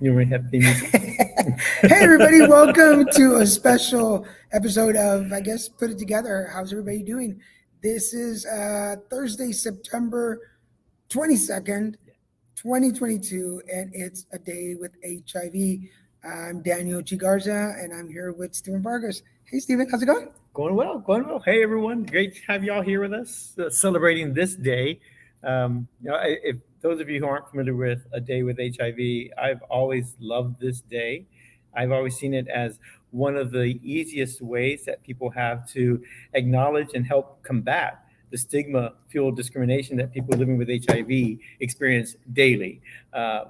You already have the music. Hey, everybody, welcome to a special episode of, I guess, Put It Together. How's everybody doing? This is Thursday, September 22nd, 2022, and it's a day with HIV. I'm Daniel G. Garza, and I'm here with Stephen Vargas. Hey, Stephen, how's it going? Going well, going well. Hey, everyone. Great to have y'all here with us celebrating this day. If those of you who aren't familiar with A Day with HIV, I've always loved this day. I've always seen it as one of the easiest ways that people have to acknowledge and help combat the stigma fueled discrimination that people living with HIV experience daily,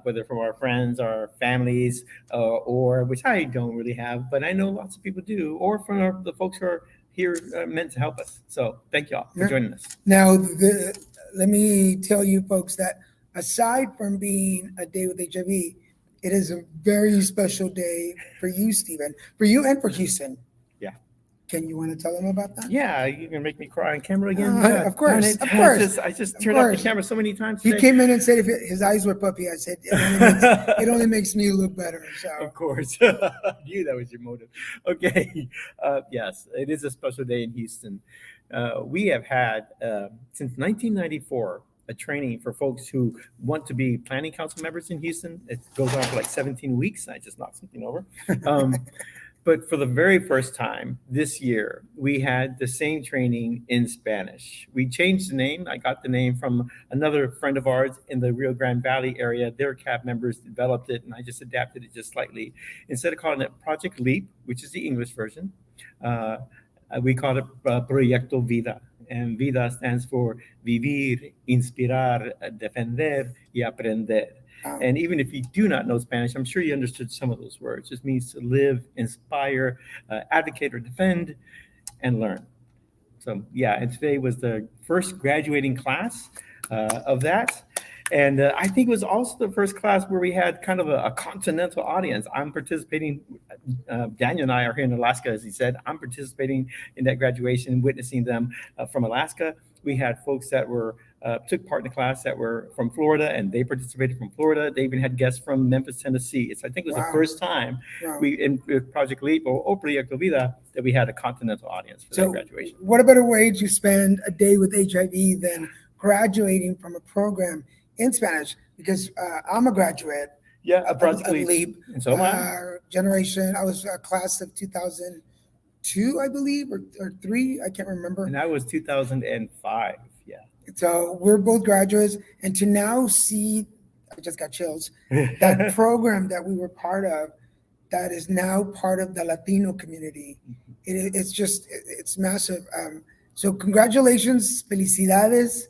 whether from our friends, our families, or which I don't really have, but I know lots of people do, or from the folks who are here meant to help us. So thank y'all for Yeah. joining us. Now, let me tell you folks that aside from being a day with HIV, it is a very special day for you, Stephen, for you and for Houston. Yeah. Can you want to tell them about that? Yeah, you're gonna make me cry on camera again. Of course, Darn it. of course, I just of turned off the course. camera so many times He today. came in and said if his eyes were puppy. I said it only makes me look better. So Of course, I knew that was your motive. Okay, yes, it is a special day in Houston. We have had since 1994 a training for folks who want to be planning council members in Houston. It goes on for like 17 weeks. I just knocked something over. But for the very first time this year, we had the same training in Spanish. We changed the name. I got the name from another friend of ours in the Rio Grande Valley area. Their CAB members developed it, and I just adapted it just slightly. Instead of calling it Project Leap, which is the English version, uh, we called it Proyecto Vida. And Vida stands for Vivir, Inspirar, Defender y Aprender. And even if you do not know Spanish, I'm sure you understood some of those words. It means to live, inspire, advocate or defend, and learn. So yeah, and today was the first graduating class of that. And I think it was also the first class where we had kind of a continental audience. I'm participating. Daniel and I are here in Alaska, as he said. I'm participating in that graduation, witnessing them from Alaska. We had folks that were took part in the class that were from Florida, and they participated from Florida. They even had guests from Memphis, Tennessee. I think it was the Wow. first time Wow. we in with Project Leap or Proyecto Vida that we had a continental audience for that So, graduation. what a better way to spend a day with HIV than graduating from a program in Spanish? Because I'm a graduate Yeah, of Project Leap. LEAP And so am I. generation. I was a class of 2002, I believe, or three. I can't remember. And that was 2005. Yeah. So we're both graduates, and to now see, I just got chills. That program that we were part of, that is now part of the Latino community. It's massive. So congratulations, felicidades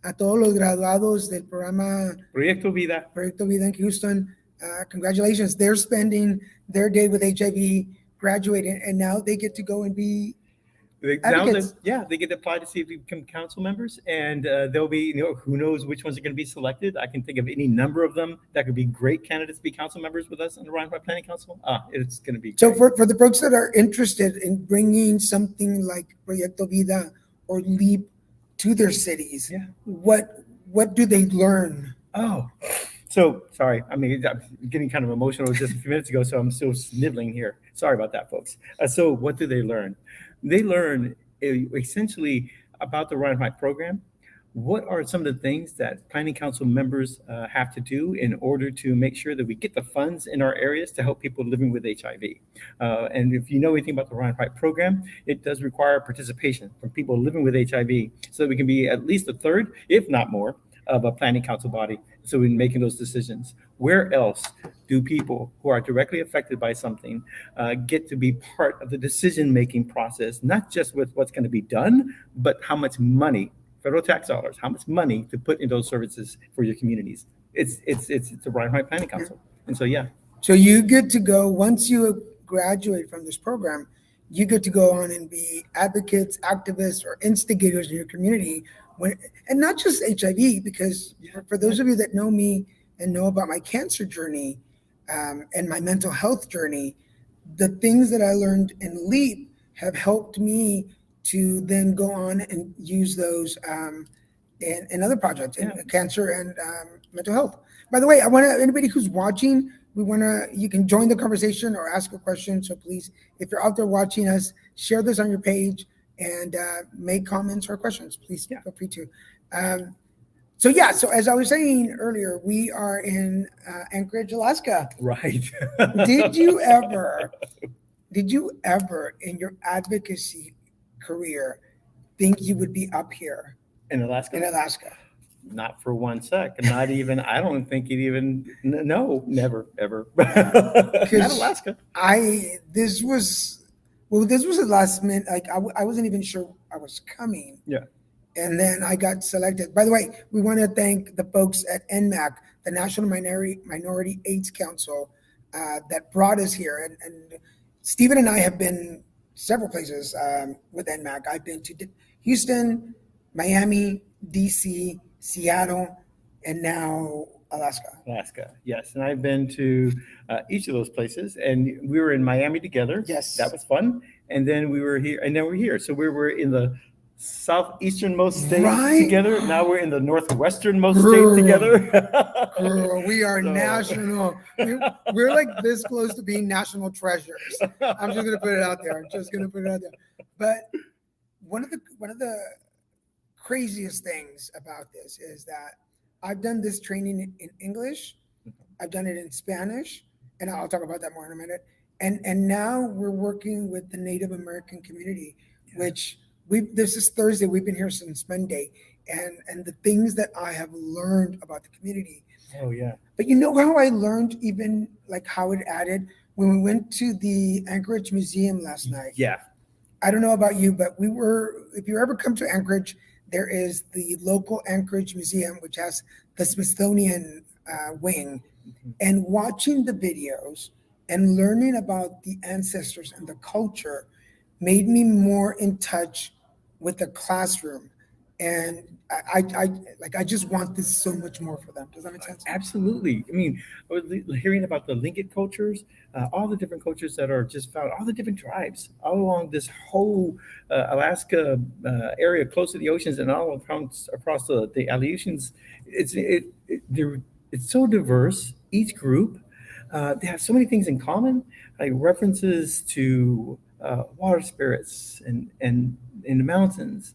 a todos los graduados del programa Proyecto Vida. Proyecto Vida in Houston. Congratulations, they're spending their day with HIV, graduating, and now they get to go and be Now advocates. they get to apply to see if they become council members, and they'll be, who knows which ones are going to be selected. I can think of any number of them that could be great candidates to be council members with us on the Ryan White Planning Council. It's going to be So great. for the folks that are interested in bringing something like Proyecto Vida or LEAP to their cities, Yeah. what do they learn? Oh, so sorry. I mean, I'm getting kind of emotional just a few minutes ago, so I'm still sniveling here. Sorry about that, folks. So, what do they learn? They learn essentially about the Ryan White program. What are some of the things that planning council members have to do in order to make sure that we get the funds in our areas to help people living with HIV? And if you know anything about the Ryan White program, it does require participation from people living with HIV so that we can be at least a third, if not more, of a planning council body so we're making those decisions. Where else do people who are directly affected by something get to be part of the decision-making process, not just with what's going to be done, but how much money, federal tax dollars, how much money to put in those services for your communities? It's the Ryan White Planning Council. And so, yeah. So you get to go once you graduate from this program, you get to go on and be advocates, activists, or instigators in your community. And not just HIV, because for those of you that know me and know about my cancer journey and my mental health journey, the things that I learned in LEAP have helped me to then go on and use those and other projects in Yeah. cancer and mental health. By the way, I want to anybody who's watching, you can join the conversation or ask a question. So please, if you're out there watching us, share this on your page and make comments or questions. Please feel free to. So yeah, so as I was saying earlier, we are in Anchorage, Alaska. Right. Did you ever in your advocacy career think you would be up here In Alaska? in Alaska? Not for one sec. Not even, I don't think it even, no, never, ever. Not Alaska. This was the last minute. Like I wasn't even sure I was coming. Yeah. And then I got selected. By the way, we want to thank the folks at NMAC, the National Minority AIDS Council, that brought us here. And Stephen and I have been several places with NMAC. I've been to Houston, Miami, DC, Seattle, and now Alaska. Alaska, yes. And I've been to each of those places, and we were in Miami together. Yes. That was fun. And then we were here, and then we're here. So we were in the southeasternmost state Right. together. Now we're in the northwesternmost state together. Girl, we are So- national. We're like this close to being national treasures. I'm just gonna put it out there. But one of the craziest things about this is that I've done this training in English, I've done it in Spanish, and I'll talk about that more in a minute. And now we're working with the Native American community, which this is Thursday. We've been here since Monday, and the things that I have learned about the community. Oh yeah. But you know how I learned even like how it added when we went to the Anchorage Museum last night. Yeah. I don't know about you, but if you ever come to Anchorage, there is the local Anchorage Museum, which has the Smithsonian wing, and watching the videos and learning about the ancestors and the culture made me more in touch with the classroom. And I just want this so much more for them. Does that make sense? Absolutely. I mean, I was hearing about the Tlingit cultures, all the different cultures that are just found, all the different tribes all along this whole Alaska area close to the oceans and all across the Aleutians. It's so diverse, each group. They have so many things in common, like references to water spirits and in the mountains,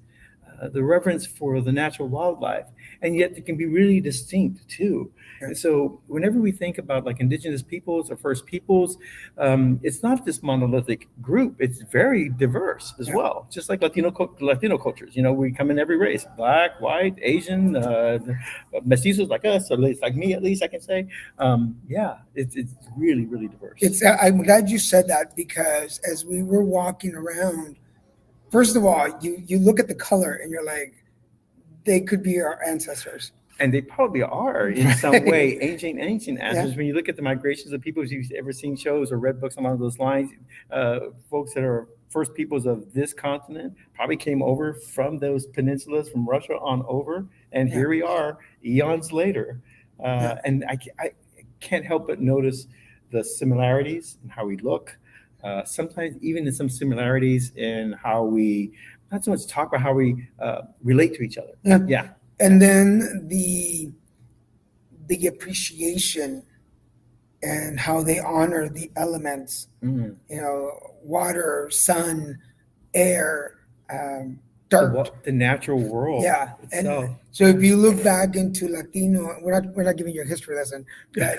the reverence for the natural wildlife, and yet they can be really distinct too. And so whenever we think about like indigenous peoples or first peoples, it's not this monolithic group. It's very diverse as well, just like Latino cultures. You know, we come in every race: black, white, Asian, mestizos like us, or at least like me, at least I can say. It's really, really diverse. I'm glad you said that, because as we were walking around, first of all, you look at the color and you're like, they could be our ancestors. And they probably are in some way ancient ancestors. Yeah. When you look at the migrations of people, if you've ever seen shows or read books along those lines, folks that are first peoples of this continent probably came over from those peninsulas from Russia on over. And here we are eons later. And I can't help but notice the similarities in how we look. Sometimes even in some similarities in how we, not so much talk about how we relate to each other. Yeah. And then the appreciation and how they honor the elements, you know, water, sun, air, dirt. The natural world. Yeah. Itself. And so if you look back into Latino, we're not giving you a history lesson, but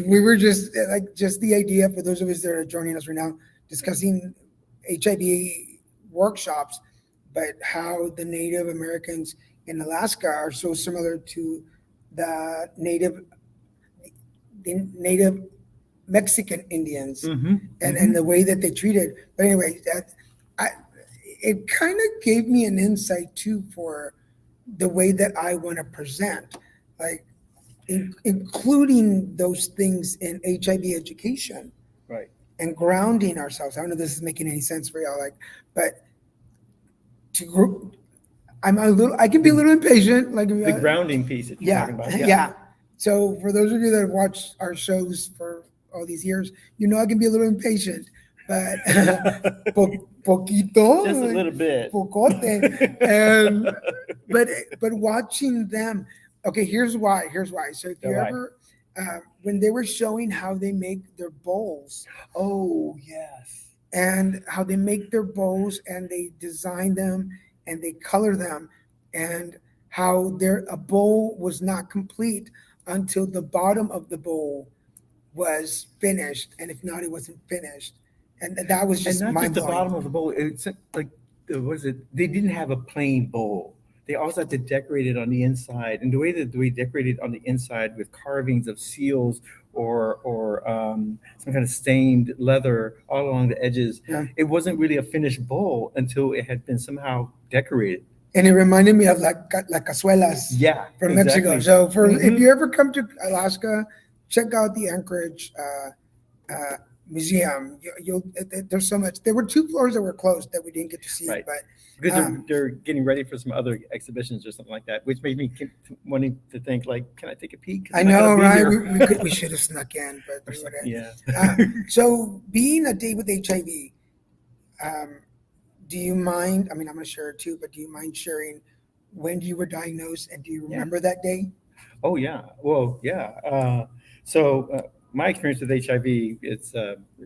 we were just the idea for those of us that are joining us right now, discussing HIV workshops, but how the Native Americans in Alaska are so similar to the Native Mexican Indians, and the way that they treated. But anyway, it kind of gave me an insight too for the way that I want to present, like including those things in HIV education, right? And grounding ourselves. I don't know if this is making any sense for y'all, but I can be a little impatient, like the grounding piece that you're talking about. Yeah. So for those of you that have watched our shows for all these years, you know I can be a little impatient, but poquito, Just a little bit. pocote, and but watching them. Okay, here's why. Here's why. So if So you why? ever, when they were showing how they make their bowls Oh yes. and how they make their bows and they design them and they color them and how their a bowl was not complete until the bottom of the bowl was finished, and if not, it wasn't finished, and that was And just not just mind the blowing. bottom of the bowl. It's like, what is it? They didn't have a plain bowl. They also had to decorate it on the inside, and the way that we decorated on the inside with carvings of seals or some kind of stained leather all along the edges, Yeah. it wasn't really a finished bowl until it had been somehow decorated. And it reminded me of like cazuelas Yeah, from Mexico. exactly. So for if Hmm. you ever come to Alaska, check out the Anchorage museum. There's so much. There were two floors that were closed that we didn't get to see, Right. but Because they're getting ready for some other exhibitions or something like that, which made me wanting to think like, can I take a peek? 'Cause I I'm not gonna know, be right? here. We should have snuck in, but Or we would yeah. have. So being a day with HIV, um, do you mind? I mean, I'm gonna share it too, but do you mind sharing when you were diagnosed and do you Yeah. remember that day? Oh yeah. Well, yeah. So my experience with HIV, it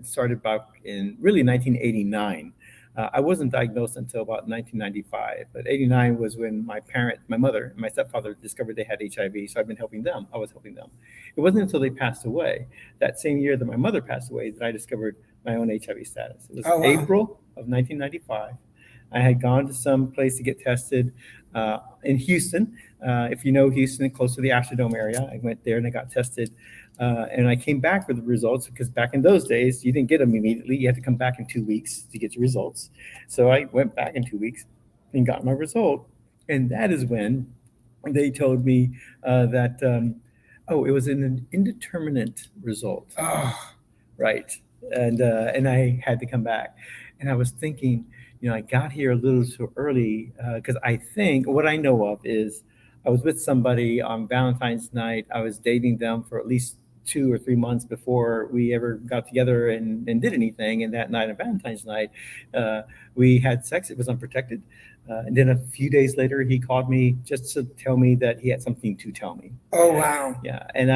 started back in really 1989. I wasn't diagnosed until about 1995, but 89 was when my mother, and my stepfather discovered they had HIV. So I've been helping them. I was helping them. It wasn't until they passed away, that same year that my mother passed away, that I discovered my own HIV status. It was Oh wow. April of 1995. I had gone to some place to get tested in Houston. If you know Houston, close to the Astrodome area, I went there and I got tested. And I came back with the results because back in those days, you didn't get them immediately. You had to come back in 2 weeks to get your results. So I went back in 2 weeks and got my result. And that is when they told me oh, it was an indeterminate result. Oh, Right. And I had to come back. And I was thinking, I got here a little too early because I think what I know of is I was with somebody on Valentine's night. I was dating them for at least 2 or 3 months before we ever got together and did anything. And that night on Valentine's night, uh, we had sex. It was unprotected. And then a few days later, he called me just to tell me that he had something to tell me. oh wow. Yeah, and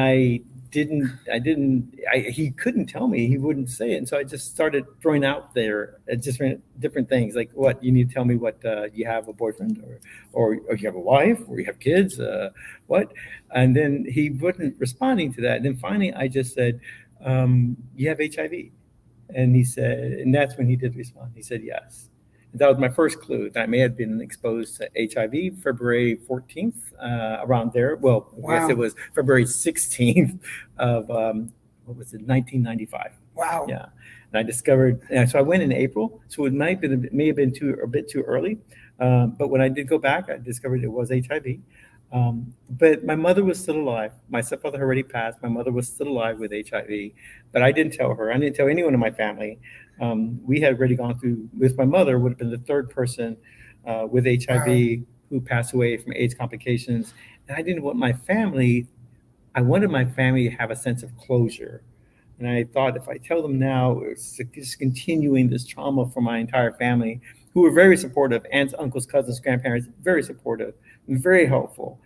he couldn't tell me, he wouldn't say it. And so I just started throwing out there just different things like, what, you need to tell me what, you have a boyfriend or you have a wife or you have kids, what? And then he wasn't responding to that. And then finally I just said, you have HIV. And he said, and that's when he did respond. He said, yes. That was my first clue that I may have been exposed to HIV February 14th, around there. Well, I guess it Wow. was February 16th of, what was it, 1995. Wow. Yeah. And I discovered, and so I went in April. So it may have been a bit too early. But when I did go back, I discovered it was HIV. But my mother was still alive. My stepfather had already passed. My mother was still alive with HIV, but I didn't tell her. I didn't tell anyone in my family. We had already gone through, with my mother, would have been the third person with Wow. HIV who passed away from AIDS complications. And I didn't want my family, I wanted my family to have a sense of closure. And I thought if I tell them now, it's just continuing this trauma for my entire family, who were very supportive, aunts, uncles, cousins, grandparents, very supportive, very helpful.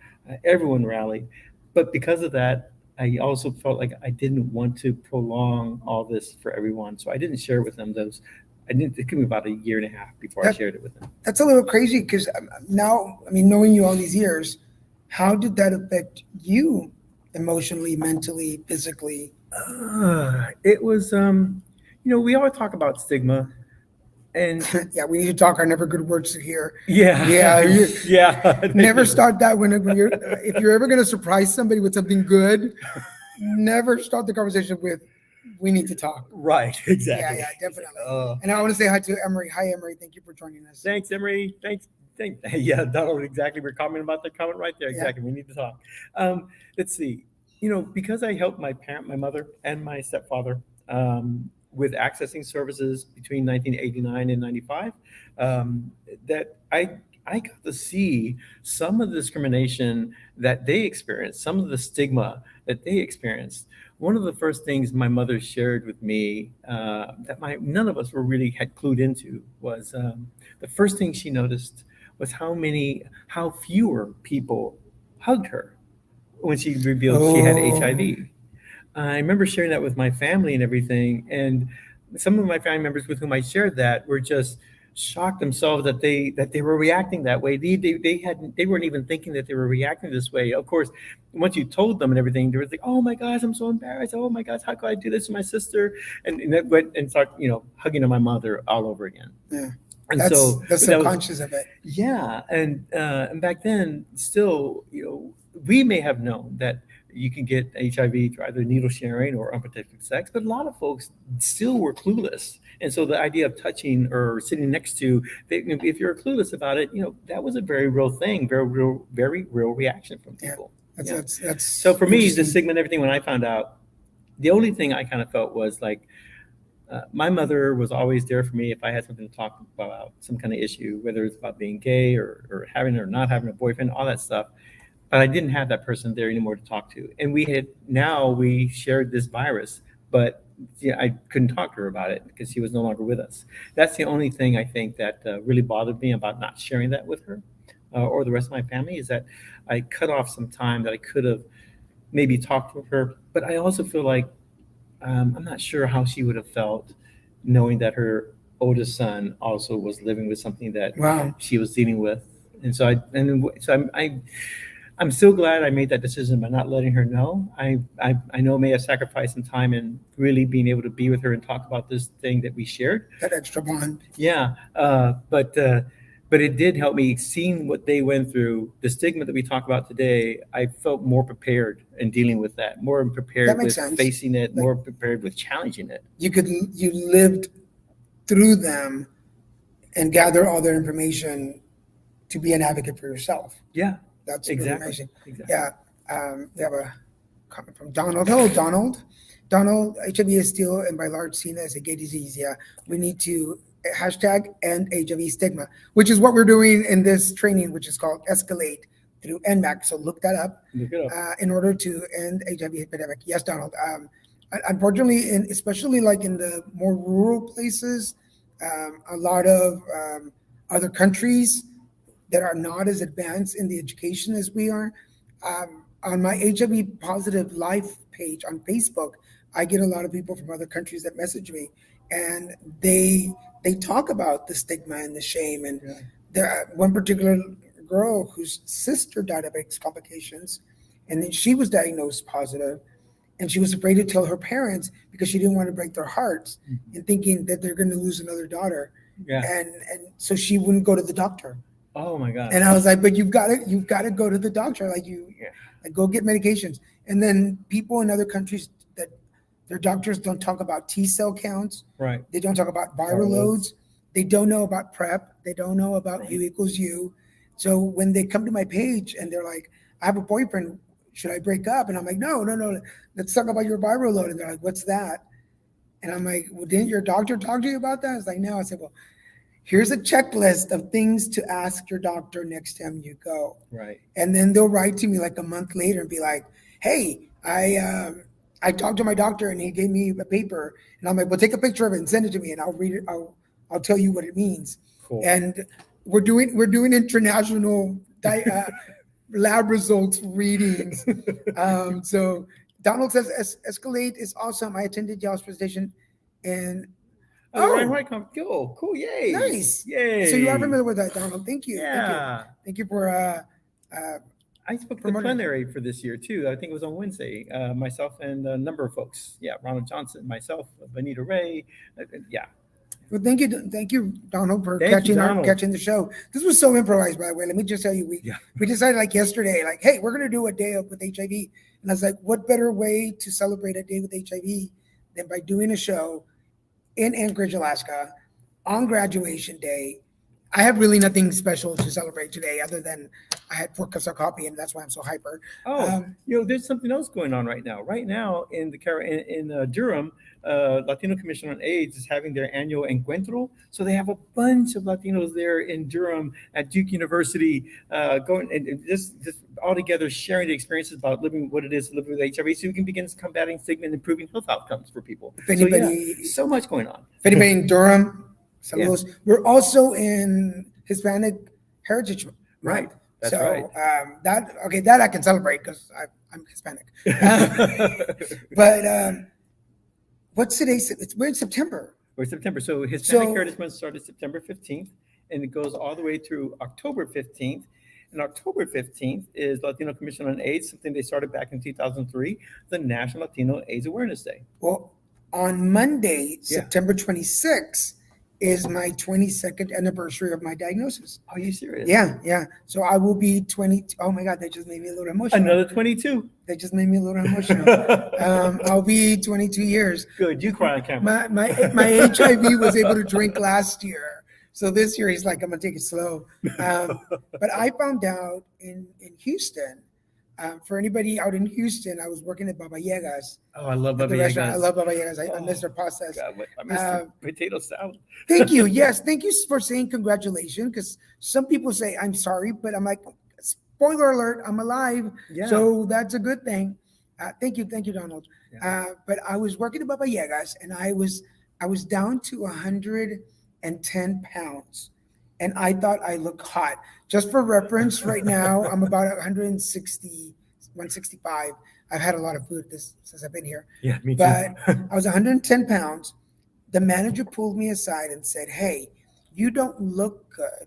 Everyone rallied. But because of that, I also felt like I didn't want to prolong all this for everyone. So I didn't share with them those. It took me about a year and a half before I That shared it with them. that's a little crazy because now, I mean, knowing you all these years, how did that affect you emotionally, mentally, physically? It was, we all talk about stigma, and Yeah, we need to talk our never good words here. yeah, Yeah, yeah, never start that when you're if you're ever going to surprise somebody with something good, never start the conversation with "we need to talk." right, Yeah, exactly. yeah, It's like, definitely. And I want to say hi to Emery. Hi, Emery. Thank you for joining us. thanks, Emery. Thanks. Yeah, Donald, exactly. We're commenting about the comment right there. Yeah. Exactly. We need to talk. Let's see. Because I helped my mother, and my stepfather with accessing services between 1989 and 95, that I got to see some of the discrimination that they experienced, some of the stigma that they experienced One of the first things my mother shared with me that none of us were really had clued into was the first thing she noticed was how fewer people hugged her when she revealed she had Oh, HIV. I remember sharing that with my family and everything, and some of my family members with whom I shared that were just shocked themselves that they were reacting that way. They weren't even thinking that they were reacting this way. Of course, once you told them and everything, they were like, "Oh my gosh, I'm so embarrassed. Oh my gosh, how could I do this to my sister?" And that went and start hugging on my mother all over again. yeah. And That's so the that was subconscious of it. yeah, and back then, still, we may have known that you can get HIV through either needle sharing or unprotected sex, but a lot of folks still were clueless. And so the idea of touching or sitting next to, if you're clueless about it, that was a very real thing, very real reaction from Yeah, people. that's Yeah. that's So that's for me, the interesting. stigma and everything, when I found out, the only thing I kind of felt was like, my mother was always there for me if I had something to talk about, some kind of issue, whether it's about being gay or having or not having a boyfriend, all that stuff. But I didn't have that person there anymore to talk to. And we shared this virus, but yeah, I couldn't talk to her about it because she was no longer with us. That's the only thing I think that really bothered me about not sharing that with her or the rest of my family is that I cut off some time that I could have maybe talked with her. But I also feel like I'm not sure how she would have felt knowing that her oldest son also was living with something that Wow. she was dealing with. And so I'm still glad I made that decision by not letting her know. I know I may have sacrificed some time in really being able to be with her and talk about this thing that we shared. That extra bond. Yeah, but it did help me seeing what they went through, the stigma that we talk about today. I felt more prepared in dealing with that, more That prepared makes with sense. facing it, Like more prepared with challenging it. you lived through them and gather all their information to be an advocate for yourself. Yeah, That's really exactly, amazing. exactly. Yeah. We have a comment from Donald. Hello, Donald. Donald, HIV is still and by large seen as a gay disease. Yeah. We need to hashtag end HIV stigma, which is what we're doing in this training, which is called Escalate through NMAC. So look that up Look it up. in order to end HIV epidemic. Yes, Donald. Unfortunately, especially like in the more rural places, a lot of other countries that are not as advanced in the education as we are. On my HIV positive life page on Facebook, I get a lot of people from other countries that message me, and they they talk about the stigma and the shame. And Yeah. there one particular girl whose sister died of AIDS complications, and then she was diagnosed positive, and she was afraid to tell her parents because she didn't want to break their hearts, Mhm. and thinking that they're going to lose another daughter, Yeah. and so she wouldn't go to the doctor. Oh my gosh. And I was like, but you've got to go to the doctor. Like Yeah. like go get medications. And then people in other countries that their doctors don't talk about T cell counts. Right. They don't talk about viral Viral loads. loads. They don't know about PrEP. They don't know about Right. U equals U. So when they come to my page and they're like, I have a boyfriend, should I break up? And I'm like, no, no, no. Let's talk about your viral load. And they're like, what's that? And I'm like, well, didn't your doctor talk to you about that? It's like, no. I said, well, here's a checklist of things to ask your doctor next time you go. Right. And then they'll write to me like a month later and be like, hey, I talked to my doctor and he gave me a paper. And I'm like, well, take a picture of it and send it to me and I'll read it. I'll tell you what it means. Cool. And we're doing international lab results readings. So Donald says Escalate is awesome. I attended y'all's presentation, and Oh, the Ryan oh, White Cool. Cool. Yay. nice. Yay. So you are familiar with that, Donald. Thank you. Thank you. Yeah. Thank you for I spoke to the promoting. plenary for this year too. I think it was on Wednesday. Myself and a number of folks. Yeah, Ronald Johnson, myself, Benita Ray. Yeah. Well, thank you, Donald, for Thank you, Donald. catching the show. This was so improvised, by the way. Let me just tell you, Yeah. we decided like yesterday, like, hey, we're gonna do a day up with HIV, and I was like, what better way to celebrate a day with HIV than by doing a show in Anchorage, Alaska, on graduation day, I have really nothing special to celebrate today other than I had 4 cups of coffee and that's why I'm so hyper. Oh, Um, there's something else going on right now. Right now in Durham, Latino Commission on AIDS is having their annual encuentro. So they have a bunch of Latinos there in Durham at Duke University, going and just all together sharing the experiences about living what it is to live with HIV, so we can begin combating stigma and improving health outcomes for people. if So yeah, anybody, so much going on. if anybody in Durham, Yeah, saludos. We're also in Hispanic Heritage right. Month. That's right. So that I can celebrate because I'm Hispanic. But what's today? We're in September. Or September. So Hispanic So Heritage Month started September 15th, and it goes all the way through October 15th. And October 15th is Latino Commission on AIDS, something they started back in 2003, the National Latino AIDS Awareness Day. well, on Monday, Yeah. September 26th, is my 22nd anniversary of my diagnosis. Are you serious? Yeah. So I will be 20. Oh my God, that just made me a little emotional. Another 22. That just made me a little emotional. I'll be 22 years. Good. You cry on camera. My HIV was able to drink last year. So this year he's like, I'm gonna take it slow. But I found out in Houston, for anybody out in Houston, I was working at Baba Yaga's Oh, I love at Baba the restaurant. I Yaga's. love Baba Yaga's. I Oh, miss their process. God, I miss the potato salad. Thank you. Yes, thank you for saying congratulations. Because some people say I'm sorry, but I'm like, spoiler alert, I'm alive. Yeah. So that's a good thing. Thank you, Donald. Yeah. But I was working at Baba Yaga's, and I was down to 110 pounds, and I thought I looked hot. Just for reference, right now I'm about 160, 165. I've had a lot of food since I've been here. Yeah, me too. But I was 110 pounds. The manager pulled me aside and said, "Hey, you don't look good.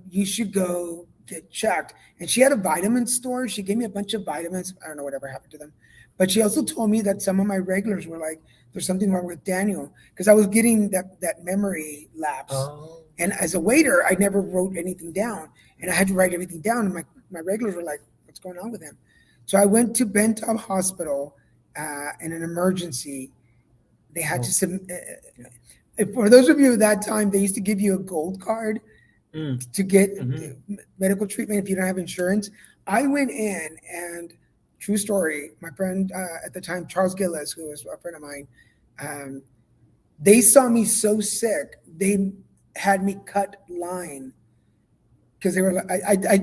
You should go get checked." And she had a vitamin store. She gave me a bunch of vitamins. I don't know whatever happened to them. But she also told me that some of my regulars were like, there's something wrong with Daniel. Because I was getting that memory lapse. Oh. And as a waiter, I never wrote anything down. And I had to write everything down. And my regulars were like, what's going on with him? So I went to Bentop Hospital in an emergency. They had to for those of you at that time, they used to give you a gold card to get medical treatment if you don't have insurance. I went in, and true story, my friend at the time, Charles Gillis, who was a friend of mine, they saw me so sick, they had me cut line. Because they were like,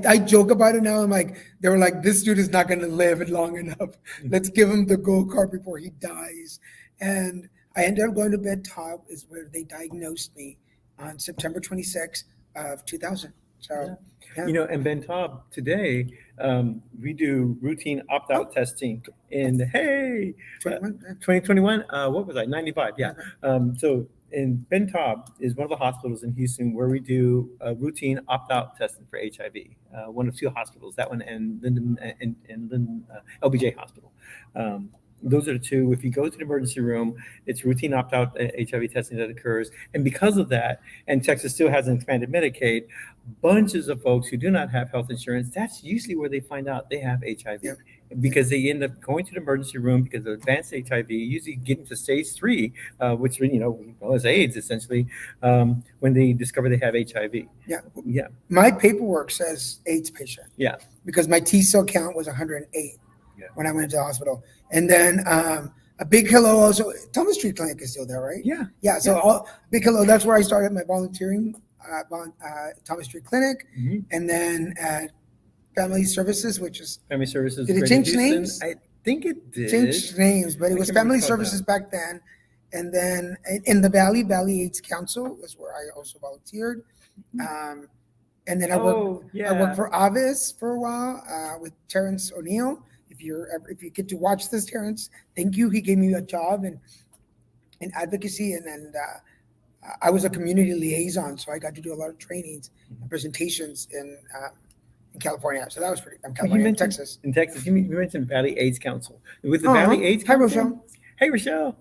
I joke about it now. I'm like, they were like, this dude is not going to live long enough. Let's give him the gold card before he dies. And I ended up going to Bentop, is where they diagnosed me on September 26th of 2000. So, yeah. And Bentop today, we do routine opt-out testing in 2021. What was I? 95. Yeah. So in Bentop is one of the hospitals in Houston where we do routine opt-out testing for HIV. One of two hospitals, that one and LBJ Hospital. Those are the two. If you go to the emergency room, it's routine opt-out HIV testing that occurs. And because of that, and Texas still hasn't expanded Medicaid, bunches of folks who do not have health insurance, that's usually where they find out they have HIV. Yeah. Because they end up going to the emergency room because of advanced HIV, usually getting to stage 3, which is AIDS essentially, when they discover they have HIV. Yeah. My paperwork says AIDS patient. Yeah. Because my T cell count was 108 when I went to the hospital. And then a big hello also. Thomas Street Clinic is still there, right? Yeah. So big hello. That's where I started my volunteering. Thomas Street Clinic, and then at Family Services, which is Family Services. Did it change names? I think it did. Changed names, but it was Family Services back then. And then in the Valley AIDS Council was where I also volunteered. And then I worked for Avis for a while with Terrence O'Neill. If you get to watch this, Terrence, thank you. He gave me a job in advocacy, and then I was a community liaison, so I got to do a lot of trainings and presentations in California. So that was pretty. California, in Texas. In Texas, you mentioned Valley AIDS Council. With the Valley AIDS Council. Hi, Rochelle. Hey, Rochelle.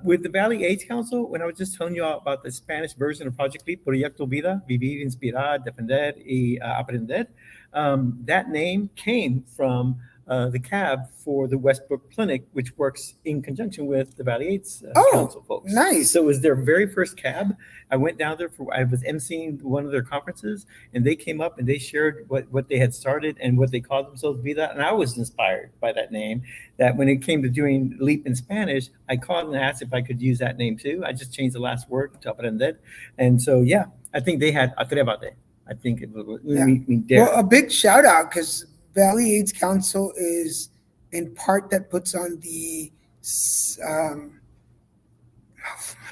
With the Valley AIDS Council, when I was just telling you all about the Spanish version of Project LEAP, Proyecto Vida, Vivir, Inspirar, Defender y Aprender, that name came from the cab for the Westbrook Clinic, which works in conjunction with the Valley AIDS Oh, Council folks. nice. So it was their very first cab. I went down there I was emceeing one of their conferences, and they came up and they shared what they had started and what they called themselves Vida. And I was inspired by that name. That when it came to doing Leap in Spanish, I called and asked if I could use that name too. I just changed the last word to aprender. And so, yeah, I think they had Atrévate. I think it was, Yeah. we dare. Well, a big shout out because Valley AIDS Council is in part that puts on the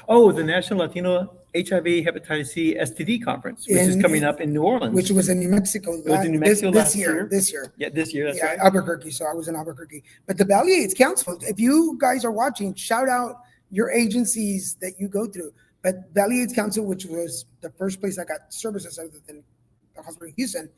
the National Latino HIV Hepatitis C STD conference, which is coming up in New Orleans. which was in New Mexico. It was in New Mexico this last year. year. This year. Yeah, this year. That's right. Albuquerque. So I was in Albuquerque. But the Valley AIDS Council, if you guys are watching, shout out your agencies that you go through. But Valley AIDS Council, which was the first place I got services other than the hospital in Houston,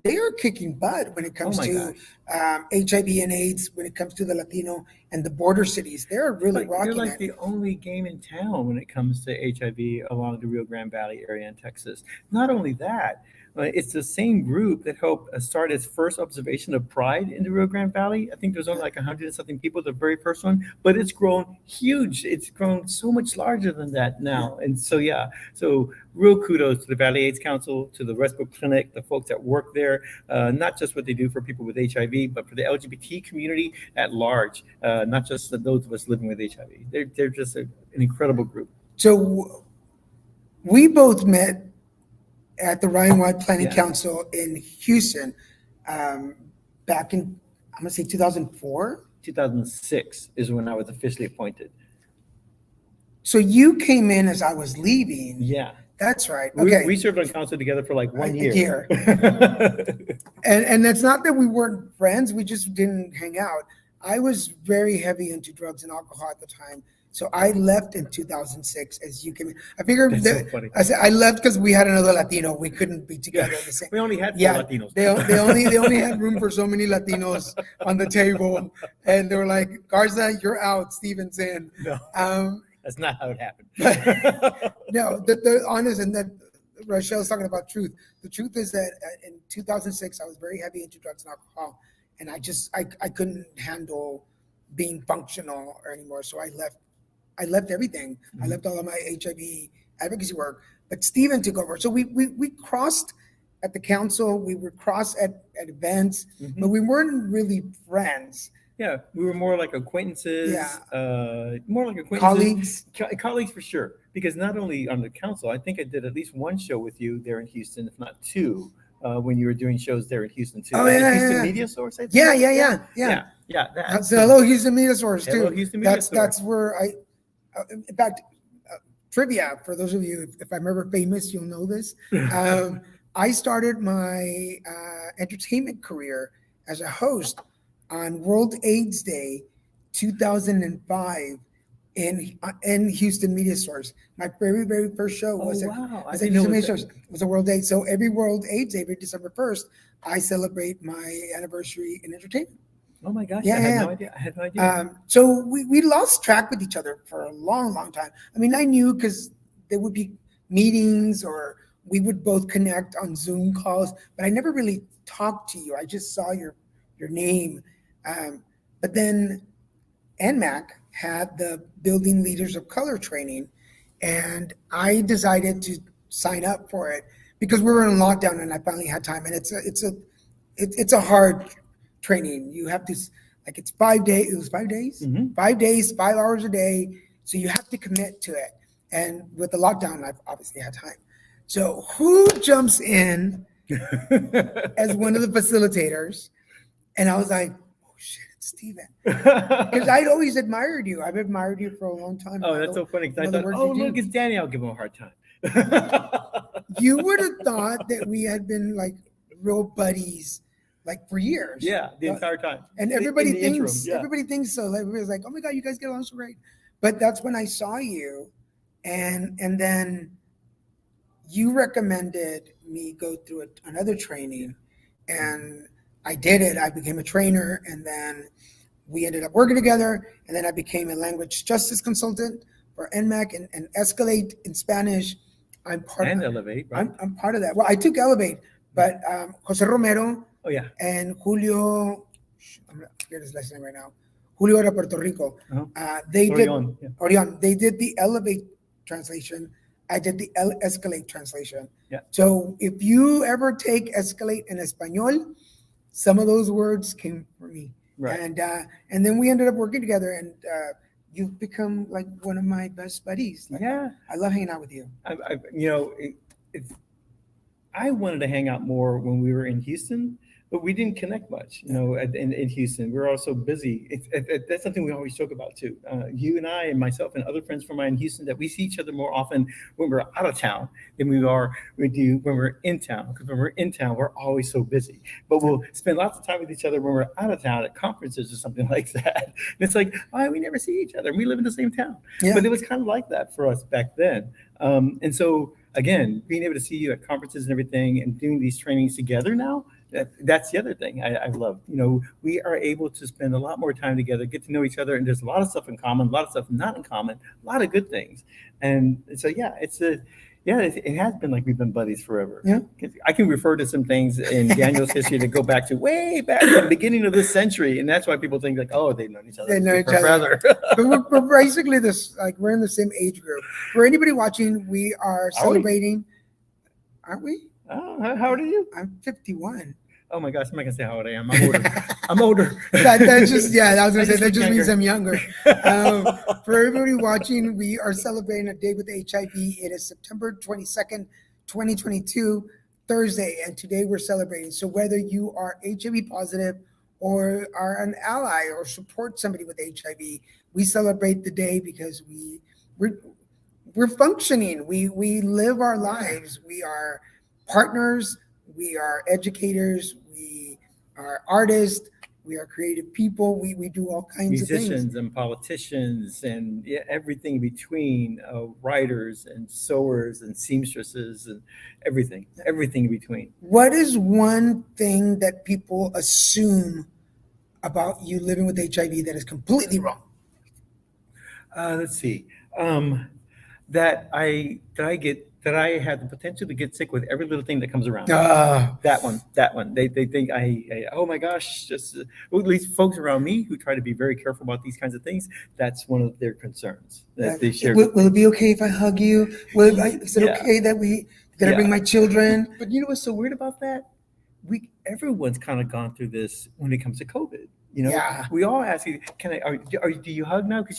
they are kicking butt when it comes to HIV and AIDS, when it comes to the Latino and the border cities. They're really rocking They're like it. the only game in town when it comes to HIV along the Rio Grande Valley area in Texas. Not only that, it's the same group that helped start its first observation of Pride in the Rio Grande Valley. I think there's only like 100 and something people, the very first one, but it's grown huge. It's grown so much larger than that now. And so, yeah, so real kudos to the Valley AIDS Council, to the Westbrook Clinic, the folks that work there, not just what they do for people with HIV, but for the LGBT community at large, not just those of us living with HIV. They're just an incredible group. So we both met at the Ryan White Planning Council in Houston back in, I'm going to say 2004. 2006 is when I was officially appointed. So you came in as I was leaving. Yeah. That's right. Okay. We served on council together for like 1 year. And it's not that we weren't friends. We just didn't hang out. I was very heavy into drugs and alcohol at the time. So I left in 2006 as you came in. I figured so funny. I said I left because we had another Latino. We couldn't be together at the same. We only had 4 Latinos. They only had room for so many Latinos on the table. And they were like, Garza, you're out. Steven's in. No. That's not how it happened. No, the honest, and that Rochelle's talking about truth. The truth is that in 2006, I was very heavy into drugs and alcohol, and I couldn't handle being functional anymore. So I left everything. Mm-hmm. I left all of my HIV advocacy work. But Steven took over. So we crossed at the council. We would cross at events, mm-hmm. but we weren't really friends. Yeah, we were more like acquaintances. Yeah. More like acquaintances. Colleagues. Colleagues for sure. Because not only on the council, I think I did at least 1 show with you there in Houston, if not 2, when you were doing shows there in Houston too. Oh, yeah, Houston Media Source, I think. Yeah. So hello, Houston Media Source too. Hello, Houston Media Source. That's where in fact, trivia for those of you, if I'm ever famous, you'll know this. I started my entertainment career as a host on World AIDS Day 2005 in Houston Media Source. My very first show was at Houston Media Source. It was a World AIDS. So every World AIDS Day, every December 1st, I celebrate my anniversary in entertainment. Oh my gosh! Yeah, I had no idea. So we lost track with each other for a long time. I mean, I knew because there would be meetings or we would both connect on Zoom calls, but I never really talked to you. I just saw your name. But then NMAC had the Building Leaders of Color training, and I decided to sign up for it because we were in lockdown and I finally had time. And it's a hard training. You have to, like, it's 5 days. It was 5 days, mm-hmm. 5 days, 5 hours a day. So you have to commit to it. And with the lockdown, I've obviously had time. So who jumps in as one of the facilitators? And I was like, oh shit, it's Steven. Because I'd always admired you. I've admired you for a long time. Oh, that's so funny. Because I thought, look, it's Danny. I'll give him a hard time. You would have thought that we had been like real buddies, like for years. Yeah, the entire time. And everybody thinks so. Everybody's like, oh my God, you guys get along so great. But that's when I saw you, and then you recommended me go through another training, and I did it. I became a trainer, and then we ended up working together, and then I became a language justice consultant for NMAC and Escalate in Spanish. I'm part and of Elevate, right? I'm part of that. Well, I took Elevate, but Jose Romero and Julio I'm gonna forget his last name right now. Julio de Puerto Rico. Uh-huh. They did Orion, yeah. Orion. They did the elevate translation. I did the escalate translation. Yeah. So if you ever take escalate in Espanol, some of those words came from me. Right. And then we ended up working together, and you've become like one of my best buddies. Like, Yeah. I love hanging out with you. It's I wanted to hang out more when we were in Houston, but we didn't connect much. In Houston, we were all so busy. That's something we always joke about too. You and I and myself and other friends from mine in Houston, that we see each other more often when we're out of town than we do when we're in town. Because when we're in town, we're always so busy. But we'll spend lots of time with each other when we're out of town at conferences or something like that. And it's like, oh, we never see each other. We live in the same town. Yeah. But it was kind of like that for us back then. And so again, being able to see you at conferences and everything and doing these trainings together now, that's the other thing I love. We are able to spend a lot more time together, get to know each other, and there's a lot of stuff in common, a lot of stuff not in common, a lot of good things. And so, it has been like we've been buddies forever. Yeah. I can refer to some things in Daniel's history that go back to way back to the beginning of this century, and that's why people think like, oh, they've known each other. They know each forever. But we're basically we're in the same age group. For anybody watching, we are celebrating. Aren't we? Oh, how old are you? I'm 51. Oh my gosh, I'm not gonna say how old I am. I'm older. I'm older. That's just I was gonna say that just younger. means I'm younger. For everybody watching, we are celebrating a day with HIV. It is September 22nd, 2022, Thursday, and today we're celebrating. So whether you are HIV positive or are an ally or support somebody with HIV, we celebrate the day because we're functioning. We live our lives. We are partners. We are educators, we are artists, we are creative people, we do all kinds of things. Musicians and politicians and everything in between, writers and sewers and seamstresses and everything in between. What is one thing that people assume about you living with HIV that is completely wrong? Let's see. That I have the potential to get sick with every little thing that comes around. That one. They think oh my gosh, just at least folks around me who try to be very careful about these kinds of things. That's one of their concerns that they share. Will it be okay if I hug you? Is it okay that I bring my children? But you know what's so weird about that? Everyone's kind of gone through this when it comes to COVID. We all ask you, do you hug now? Because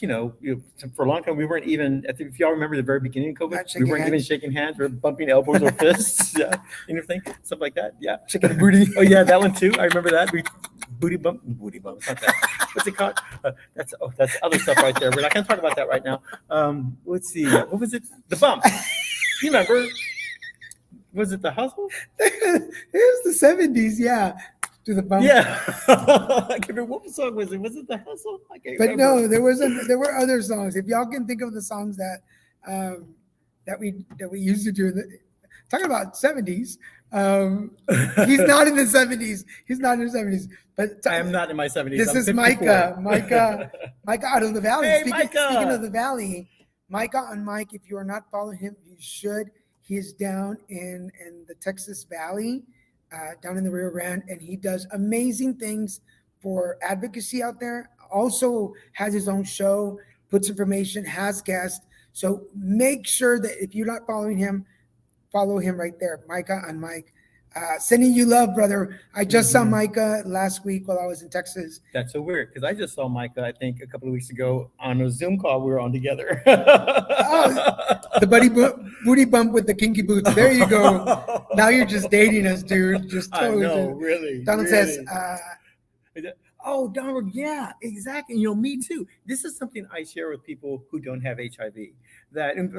for a long time we weren't even. If y'all remember the very beginning of COVID, we weren't even shaking hands, we were bumping elbows or fists, anything, stuff like that. Yeah, shaking the booty. Oh yeah, that one too. I remember that. Booty bump. It's not that. What's it called? That's other stuff right there. We're not going to talk about that right now. Let's see. What was it? The bump. You remember? Was it the hustle? It was the 70s, yeah. To the bump. Yeah. I can't remember what song was it. Was it the hustle? I can't remember. No, there were other songs. If y'all can think of the songs that we used to do, talking about 70s. He's not in the 70s. He's not in the 70s. But I am not in my 70s. This is Micah. Micah out of the Valley. Hey, Speaking of the Valley, Micah on Mike. If you are not following him, you should. He is down in the Texas Valley, down in the Rio Grande, and he does amazing things for advocacy out there. Also has his own show, puts information, has guests. So make sure that if you're not following him, follow him right there, Micah on Mike. Sending you love, brother. I just saw Micah last week while I was in Texas. That's so weird because I just saw Micah, I think, a couple of weeks ago on a Zoom call we were on together. The booty bump with the kinky boots. There you go. Now you're just dating us, dude. Just totally. I know, really. Donald really. says, oh, Donald, yeah, exactly. Me too. This is something I share with people who don't have HIV. That, and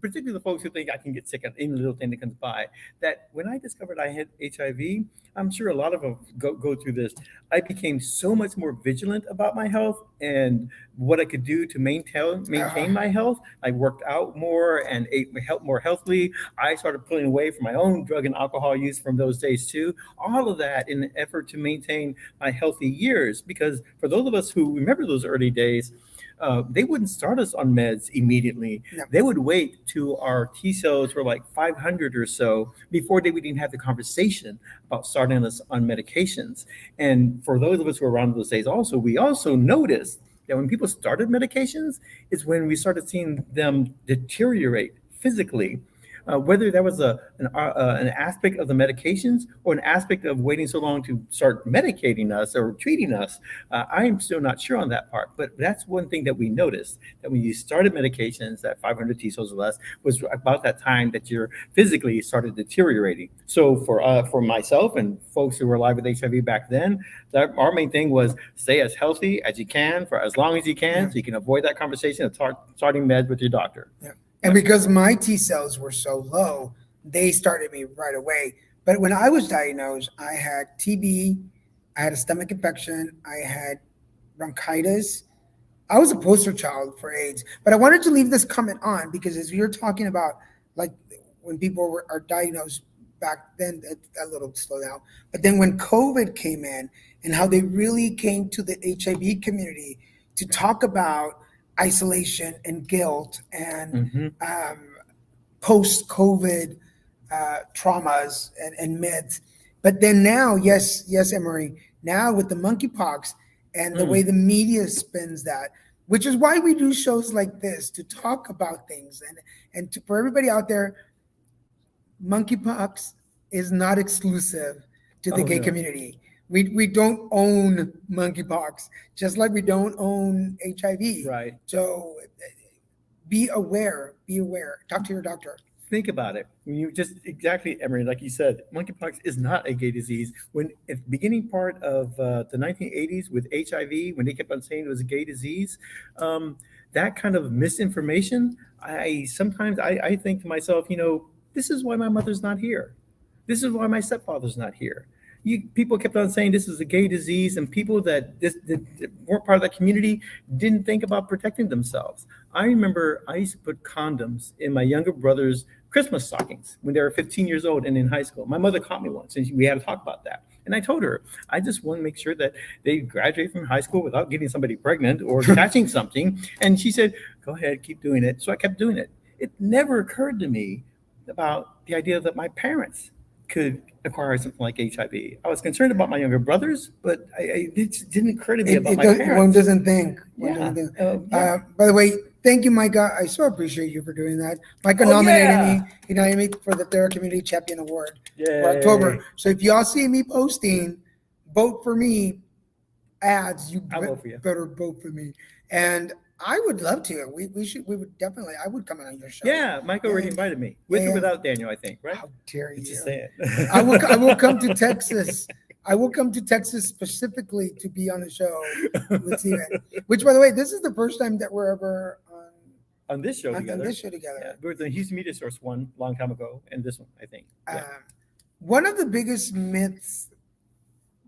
particularly the folks who think I can get sick of any little thing that comes by, that when I discovered I had HIV, I'm sure a lot of them go through this. I became so much more vigilant about my health and what I could do to maintain my health. I worked out more and ate more healthily. I started pulling away from my own drug and alcohol use from those days too. All of that in an effort to maintain my healthy years. Because for those of us who remember those early days, they wouldn't start us on meds immediately. No. They would wait till our T cells were like 500 or so before they would even have the conversation about starting us on medications. And for those of us who were around those days, also, we also noticed that when people started medications, is when we started seeing them deteriorate physically. Whether that was an aspect of the medications or an aspect of waiting so long to start medicating us or treating us, I am still not sure on that part. But that's one thing that we noticed, that when you started medications, that 500 T cells or less was about that time that you're physically started deteriorating. So for myself and folks who were alive with HIV back then, our main thing was stay as healthy as you can for as long as you can, Yeah. so you can avoid that conversation of starting meds with your doctor. Yeah. And because my T cells were so low, they started me right away. But when I was diagnosed, I had TB, I had a stomach infection, I had bronchitis. I was a poster child for AIDS. But I wanted to leave this comment on because as you're talking about, like when people are diagnosed back then, a little slow down. But then when COVID came in and how they really came to the HIV community to talk about isolation and guilt and Hmm. um, post-COVID traumas and myths. But then now, yes, Emery, now with the monkeypox and the way the media spins that, which is why we do shows like this to talk about things and for everybody out there, monkeypox is not exclusive to the Oh gay no. community. We don't own monkeypox, just like we don't own HIV. Right. So be aware. Be aware. Talk to your doctor. Think about it. When you just exactly, Emery, like you said, monkeypox is not a gay disease. When at the beginning part of the 1980s with HIV, when they kept on saying it was a gay disease, that kind of misinformation, I think to myself, this is why my mother's not here. This is why my stepfather's not here. People kept on saying this is a gay disease, and people that weren't part of that community didn't think about protecting themselves. I remember I used to put condoms in my younger brother's Christmas stockings when they were 15 years old and in high school. My mother caught me once, and we had to talk about that. And I told her, I just want to make sure that they graduate from high school without getting somebody pregnant or catching something. And she said, go ahead, keep doing it. So I kept doing it. It never occurred to me about the idea that my parents could acquire something like HIV. I was concerned about my younger brothers, but it just didn't occur to me about my One parents. doesn't think. One Yeah. doesn't think. Yeah. By the way, thank you, Micah. I so appreciate you for doing that. Micah Oh, nominated yeah. me. He nominated me for the Thera Community Champion Award for Yay. October. So if y'all see me posting, vote for me ads, you I'll vote for you. better vote for me. And I would love to. We would definitely. I would come on your show. Yeah, Michael already invited me, with or without Daniel, I think, right? How dare you? Just say it. I will come to Texas. I will come to Texas specifically to be on a show with Steven. Which, by the way, this is the first time that we're ever On this show on together. this show together. Yeah, we were the Houston Media Source one long time ago, and this one, I think. Yeah. One of the biggest myths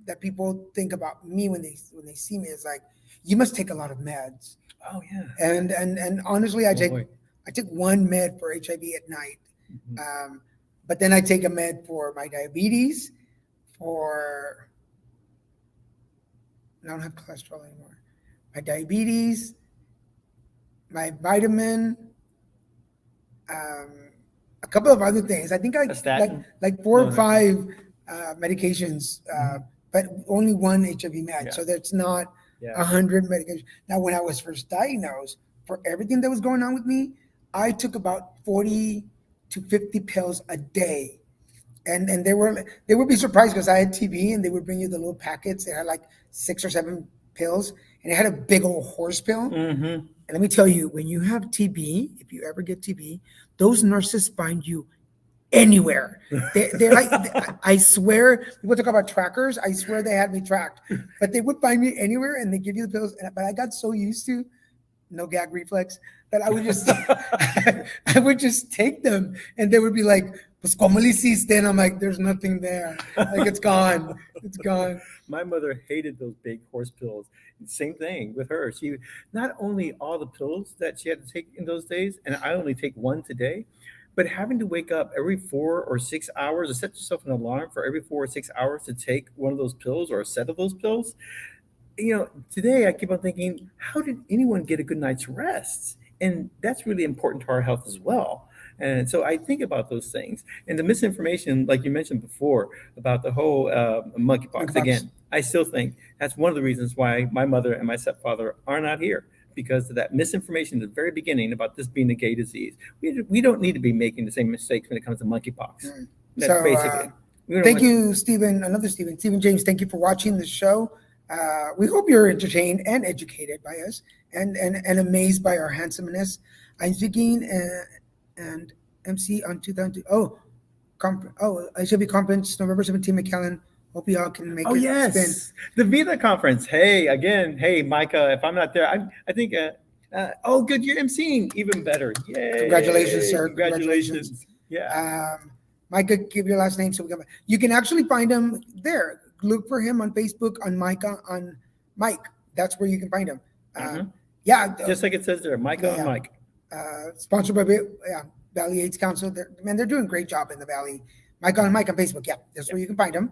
that people think about me when they see me is like, you must take a lot of meds. Oh yeah. And honestly, I take one med for HIV at night, but then I take a med for my diabetes. I don't have cholesterol anymore. My diabetes, my vitamin, a couple of other things. I think I like 4 or 5 medications, but only one HIV med. Yeah. So that's not 100 medications. Now, when I was first diagnosed, for everything that was going on with me, I took about 40 to 50 pills a day. And they would be surprised because I had TB, and they would bring you the little packets. They had like 6 or 7 pills, and it had a big old horse pill. Mm-hmm. And let me tell you, when you have TB, if you ever get TB, those nurses find you anywhere. They're like, I swear, people talk about trackers. I swear they had me tracked, but they would find me anywhere, and they give you the pills. But I got so used to no gag reflex that I would just take them, and they would be like, "Pues como le hiciste?" And I'm like, "There's nothing there. Like it's gone. It's gone." My mother hated those big horse pills. Same thing with her. She not only all the pills that she had to take in those days, and I only take one today, but having to wake up every 4 or 6 hours, or set yourself an alarm for every 4 or 6 hours to take one of those pills or a set of those pills. today I keep on thinking, how did anyone get a good night's rest? And that's really important to our health as well. And so I think about those things and the misinformation, like you mentioned before, about the whole monkeypox. Monkeypox. Again, I still think that's one of the reasons why my mother and my stepfather are not here, because of that misinformation at the very beginning about this being a gay disease. We don't need to be making the same mistakes when it comes to monkeypox. That's So, basically. We don't thank want- you, Stephen. Another Stephen James. Thank you for watching the show. We hope you're entertained and educated by us, and amazed by our handsomeness. I'm speaking and MC on 2002. I should be conference November 17th, McAllen. Hope you all can make Oh it. yes, Spin. the Vita conference. Hey, again, hey, Micah. If I'm not there, I think. Oh, good, you're emceeing. Even better. Yay! Congratulations, sir. Congratulations. Yeah. Micah, give your last name so we can. You can actually find him there. Look for him on Facebook on Mike. That's where you can find him. Yeah, Just like it says there, Micah and Mike. Sponsored by Valley AIDS Council. They're doing a great job in the Valley. Mike on Facebook. Yeah, that's where you can find him.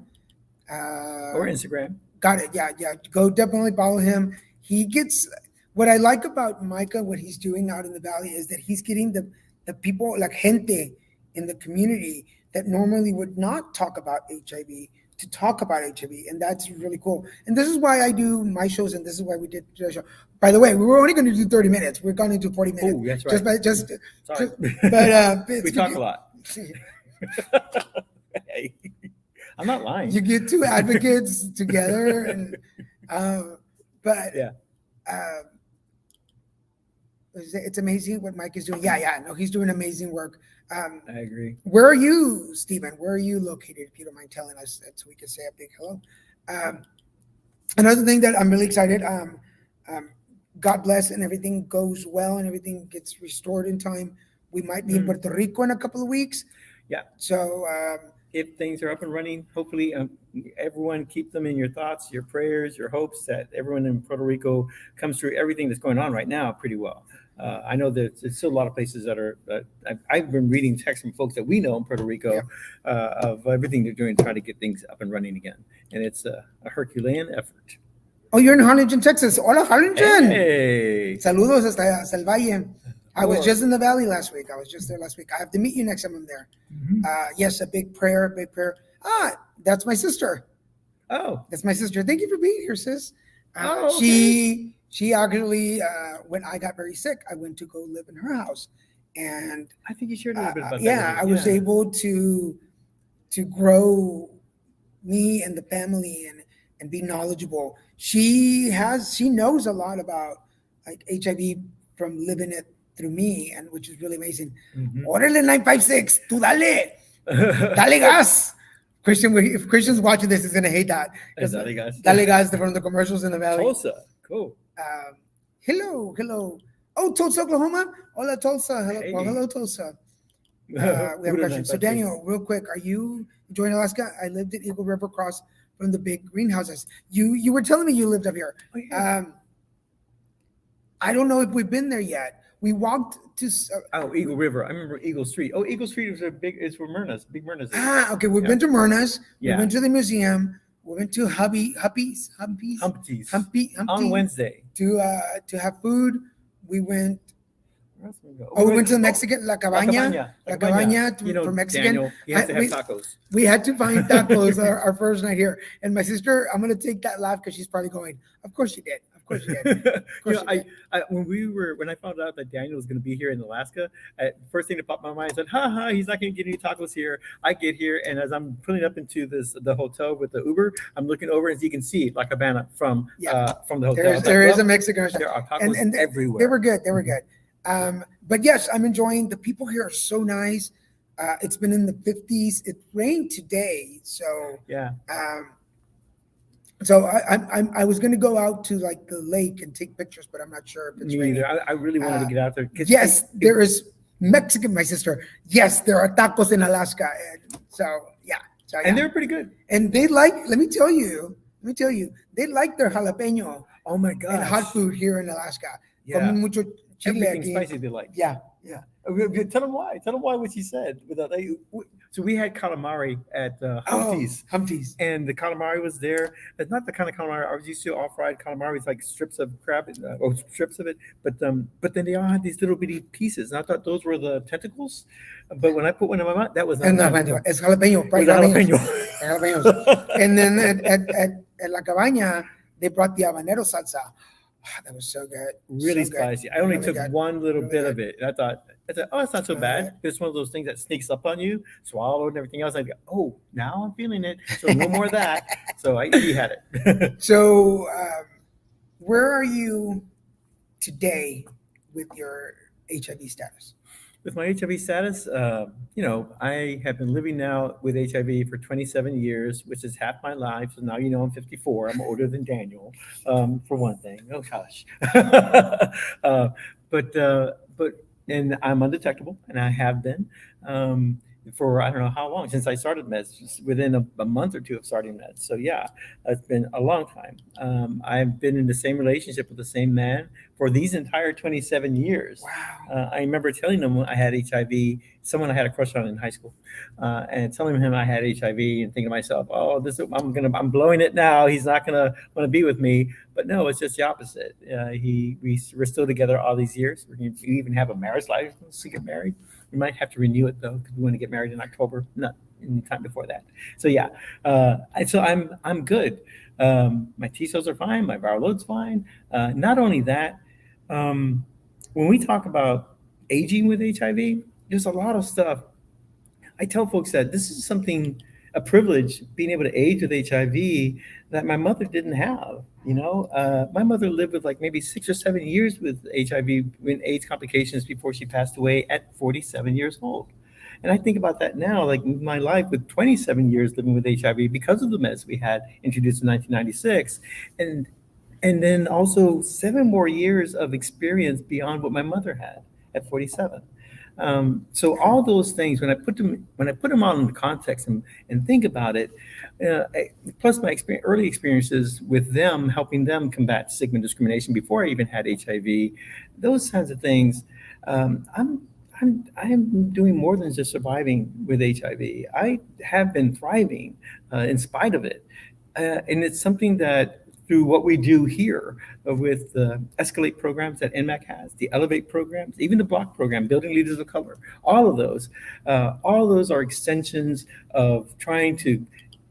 Or Instagram. Got it. Yeah. Go definitely follow him. He gets what I like about Micah, what he's doing out in the Valley is that he's getting the people, like gente in the community that normally would not talk about HIV to talk about HIV. And that's really cool. And this is why I do my shows, and this is why we did the show. By the way, we were only going to do 30 minutes. We're going to do 40 minutes. Oh, that's right. Sorry. But we talk a lot. Hey, I'm not lying. You get two advocates together, and but yeah. It's amazing what Mike is doing. Yeah, no, he's doing amazing work. I agree. Where are you, Stephen? Where are you located? If you don't mind telling us, so we can say a big hello. Another thing that I'm really excited. God bless, and everything goes well, and everything gets restored in time. We might be in Puerto Rico in a couple of weeks. Yeah. So if things are up and running, hopefully everyone keep them in your thoughts, your prayers, your hopes that everyone in Puerto Rico comes through everything that's going on right now pretty well. I know that there's still a lot of places that are, I've been reading texts from folks that we know in Puerto Rico of everything they're doing to try to get things up and running again. And it's a Herculean effort. Oh, you're in Harlingen, Texas. Hola, Harlingen. Hey. Saludos hasta el Valle. I was just in the Valley last week. I was just there last week. I have to meet you next time I'm there. Yes, a big prayer. That's my sister. Oh. That's my sister. Thank you for being here, sis. Okay. She actually, when I got very sick, I went to go live in her house. And I think you shared a little bit about that. Yeah, I was able to grow me and the family and be knowledgeable. She knows a lot about like HIV from living it through me, and which is really amazing. Orale 956, tú dale, dale gas. Christian, if Christian's watching this, he's gonna hate that. Dale gas. Dale gas from the commercials in the Valley. Tulsa, cool. Hello. Oh, Tulsa, Oklahoma. Hola, Tulsa. Hello, Hey. Well, hello, Tulsa. We have a question. So, Daniel, real quick, are you enjoying Alaska? I lived at Eagle River across from the big greenhouses. You were telling me you lived up here. Oh, yeah. I don't know if we've been there yet. We walked to. Eagle River. I remember Eagle Street. Oh, Eagle Street is it's where Myrna's, Big Myrna's. Okay. We've been to Myrna's. Yeah. We went to the museum. We went to Humpty's On Wednesday. to have food. We went. Where else did we go? We went to the Mexican La Cabaña. For Mexican. Daniel, you have to have tacos. We had to find tacos our first night here. And my sister, I'm gonna take that laugh because she's probably going, "Of course you did. Of course you did." When I found out that Daniel was going to be here in Alaska, first thing that popped in my mind, I said, "Ha, he's not going to get any tacos here." I get here, and as I'm pulling up into the hotel with the Uber, I'm looking over, as you can see, La Cabana from the hotel. There is a Mexican restaurant. There are tacos everywhere. They were good. But yes, I'm enjoying. The people here are so nice. It's been in the 50s. It rained today, so yeah. So I was going to go out to like the lake and take pictures, but I'm not sure if it's Me raining. either. I really wanted to get out there. Yes, there is Mexican. My sister. Yes, there are tacos in Alaska, and and they're pretty good. And they like. Let me tell you. They like their jalapeno. Oh my god! And hot food here in Alaska. Yeah. Comen mucho chile Everything aquí. spicy they like. Yeah. Tell them why. Tell them why what you said. So we had calamari at Oh, Humpty's, Humpty's. and the calamari was there. It's not the kind of calamari I was used to. All fried calamari is like strips of crab, or strips of it. But then they all had these little bitty pieces, and I thought those were the tentacles. But when I put one in my mouth, that was not And a no, tentacle. it's jalapeno, It fried was a jalapenos. jalapeno. Jalapenos. And then at La Cabaña, they brought the habanero salsa. Ah, that was so good. Really So good. spicy. I only Really took good. one little Really bit good. of it, and I thought, oh, it's not so Really bad. good. It's one of those things that sneaks up on you, swallowed and everything else. I go, oh, now I'm feeling it. So no more of that. So you had it. So, where are you today with your HIV status? With my HIV status, I have been living now with HIV for 27 years, which is half my life. So now I'm 54. I'm older than Daniel, for one thing. Oh gosh. uh, but and I'm undetectable, and I have been for I don't know how long since I started meds. Just within a month or two of starting meds. So yeah, it's been a long time. I've been in the same relationship with the same man for these entire 27 years. Wow. I remember telling him I had HIV, someone I had a crush on in high school, and telling him I had HIV and thinking to myself, "Oh, I'm blowing it now. He's not gonna want to be with me." But no, it's just the opposite. We're still together all these years. We even have a marriage license to get married. We might have to renew it though because we want to get married in October, not any time before that. So yeah, so I'm good. My T cells are fine. My viral load's fine. Not only that. When we talk about aging with HIV, there's a lot of stuff. I tell folks that this is something, a privilege, being able to age with HIV that my mother didn't have. My mother lived with like maybe 6 or 7 years with HIV and AIDS complications before she passed away at 47 years old. And I think about that now, like my life with 27 years living with HIV because of the meds we had introduced in 1996, and then also 7 more years of experience beyond what my mother had at 47. So all those things, when I put them all in context and think about it, plus my early experiences with them, helping them combat stigma and discrimination before I even had HIV, those kinds of things, I'm doing more than just surviving with HIV. I have been thriving in spite of it, and it's something that through what we do here with the Escalate programs that NMAC has, the Elevate programs, even the Block program, Building Leaders of Color, all of those are extensions of trying to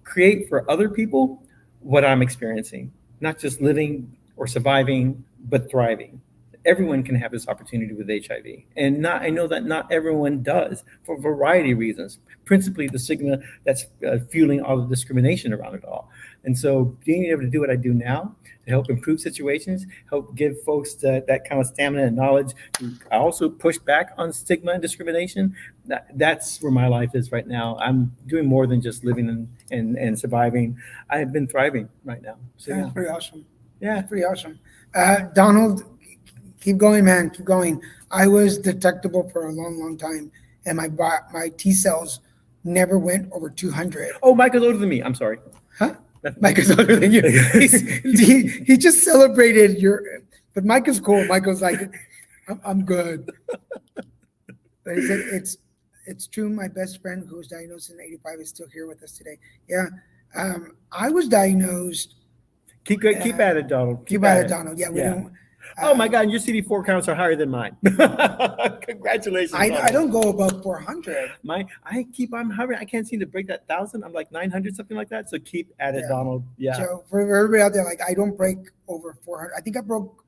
create for other people what I'm experiencing, not just living or surviving, but thriving. Everyone can have this opportunity with HIV, and I know that not everyone does for a variety of reasons. Principally, the stigma that's fueling all the discrimination around it all. And so, being able to do what I do now to help improve situations, help give folks that kind of stamina and knowledge. I also push back on stigma and discrimination. That's where my life is right now. I'm doing more than just living and surviving. I have been thriving right now. So That's yeah, pretty awesome. yeah. That's pretty awesome. Donald, keep going, man. Keep going. I was detectable for a long, long time, and my T cells never went over 200. Oh, Michael's older than me. I'm sorry. Huh? Mike is older than you. He just celebrated but Mike is cool. Michael's like, I'm good. But he said it's true. My best friend who was diagnosed in '85 is still here with us today. Yeah, I was diagnosed. Keep at it, Donald. Keep at it, Donald. Yeah, we Yeah. don't. Oh my God, your CD4 counts are higher than mine. Congratulations. I Donald. don't go above 400. I keep on hovering. I can't seem to break that 1,000. I'm like 900, something like that. So keep at it, Yeah. Donald. Yeah. So for everybody out there, like I don't break over 400. I think I broke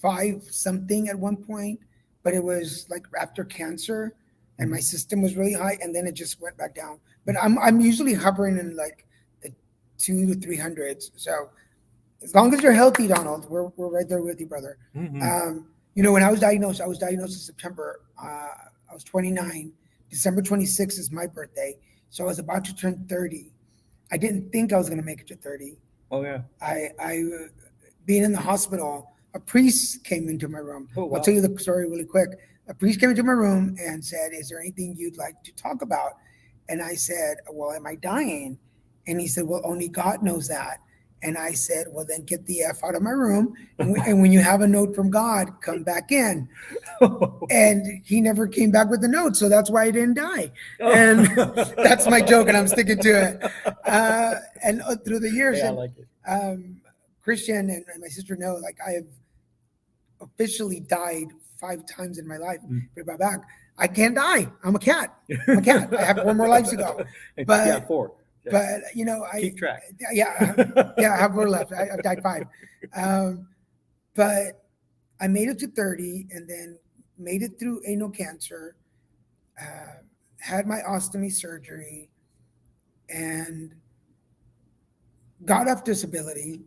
5 something at one point, but it was like after cancer, and my system was really high, and then it just went back down. But I'm usually hovering in like the 200 to 300s. So as long as you're healthy, Donald, we're right there with you, brother. Mm-hmm. When I was diagnosed in September. I was 29. December 26th is my birthday. So I was about to turn 30. I didn't think I was going to make it to 30. Oh yeah. I being in the hospital, a priest came into my room. Oh, wow. I'll tell you the story really quick. A priest came into my room and said, "Is there anything you'd like to talk about?" And I said, "Well, am I dying?" And he said, "Well, only God knows that." And I said, well, then get the F out of my room. And when you have a note from God, come back in. And he never came back with the note. So that's why I didn't die. And that's my joke, and I'm sticking to it. And through the years, Yeah, I and, like it. Christian and my sister know, like, I have officially died 5 times in my life. If I back, I can't die. I'm a cat. I'm a cat. I have 4 more lives to go. But yeah, 4. Yeah. But you know, Keep track. Yeah, I have 4 left. I've died 5. But I made it to 30, and then made it through anal cancer. Had my ostomy surgery, and got off disability.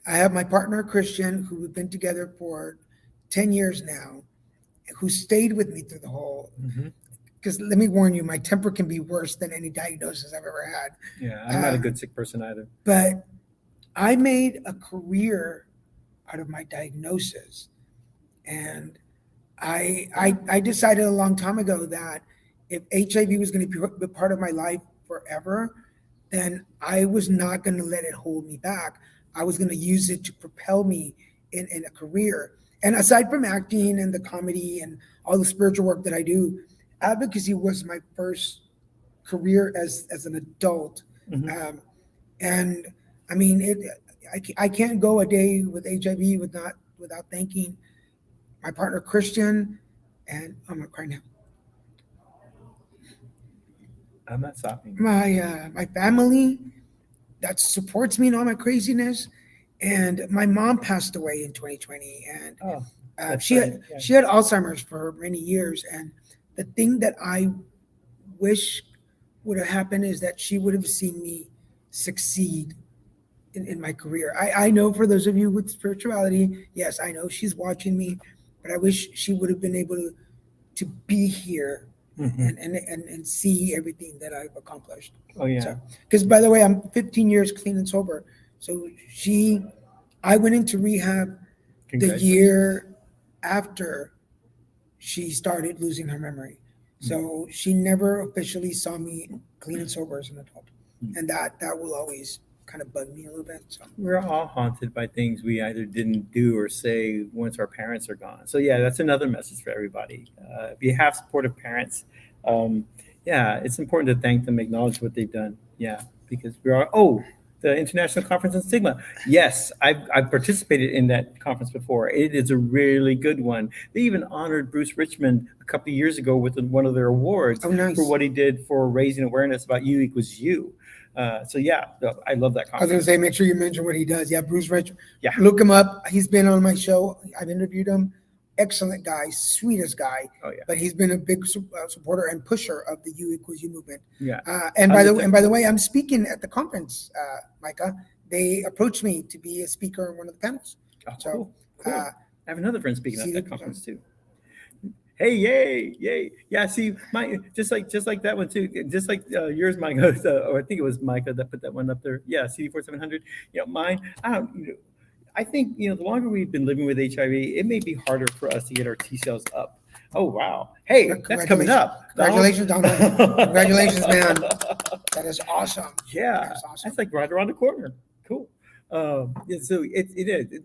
I have my partner Christian, who we've been together for 10 years now, who stayed with me through the whole. Because let me warn you, my temper can be worse than any diagnosis I've ever had. Yeah, I'm not a good sick person either. But I made a career out of my diagnosis. And I decided a long time ago that if HIV was going to be part of my life forever, then I was not going to let it hold me back. I was going to use it to propel me in a career. And aside from acting and the comedy and all the spiritual work that I do, advocacy was my first career as an adult. And I mean, I can't go a day with HIV without thanking my partner Christian, and I'm gonna cry now. I'm not stopping. My family that supports me in all my craziness, and my mom passed away in 2020, and she had Alzheimer's for many years, and the thing that I wish would have happened is that she would have seen me succeed in my career. I know, for those of you with spirituality, yes, I know she's watching me, but I wish she would have been able to be here and see everything that I've accomplished. Oh yeah. Because by the way, I'm 15 years clean and sober. So I went into rehab the year after she started losing her memory. So she never officially saw me clean and sober as an adult. And that will always kind of bug me a little bit. So we're all haunted by things we either didn't do or say once our parents are gone. So yeah, that's another message for everybody. If you have supportive parents, yeah, it's important to thank them, acknowledge what they've done. Yeah, because we are. Oh, the International Conference on Stigma. Yes, I've participated in that conference before. It is a really good one. They even honored Bruce Richmond a couple of years ago with one of their awards for what he did for raising awareness about you equals you. So yeah, I love that conference. I was gonna say, make sure you mention what he does. Yeah, Bruce Richmond. Yeah, look him up. He's been on my show. I've interviewed him. Excellent guy, sweetest guy. Oh yeah. But he's been a big supporter and pusher of the You Equals You movement. Yeah. And by the way, I'm speaking at the conference, Micah. They approached me to be a speaker on one of the panels. Oh, so cool. I have another friend speaking at that conference too. Hey, yay! Yeah, see, just like that one too. Just like yours, Micah, or I think it was Micah that put that one up there. Yeah, CD4700. You know, mine. I think the longer we've been living with HIV, it may be harder for us to get our T cells up. Oh wow! Hey, that's coming up. Congratulations, Donald. Congratulations, man. That is awesome. Yeah, that's like right around the corner. Cool. Yeah, so it is.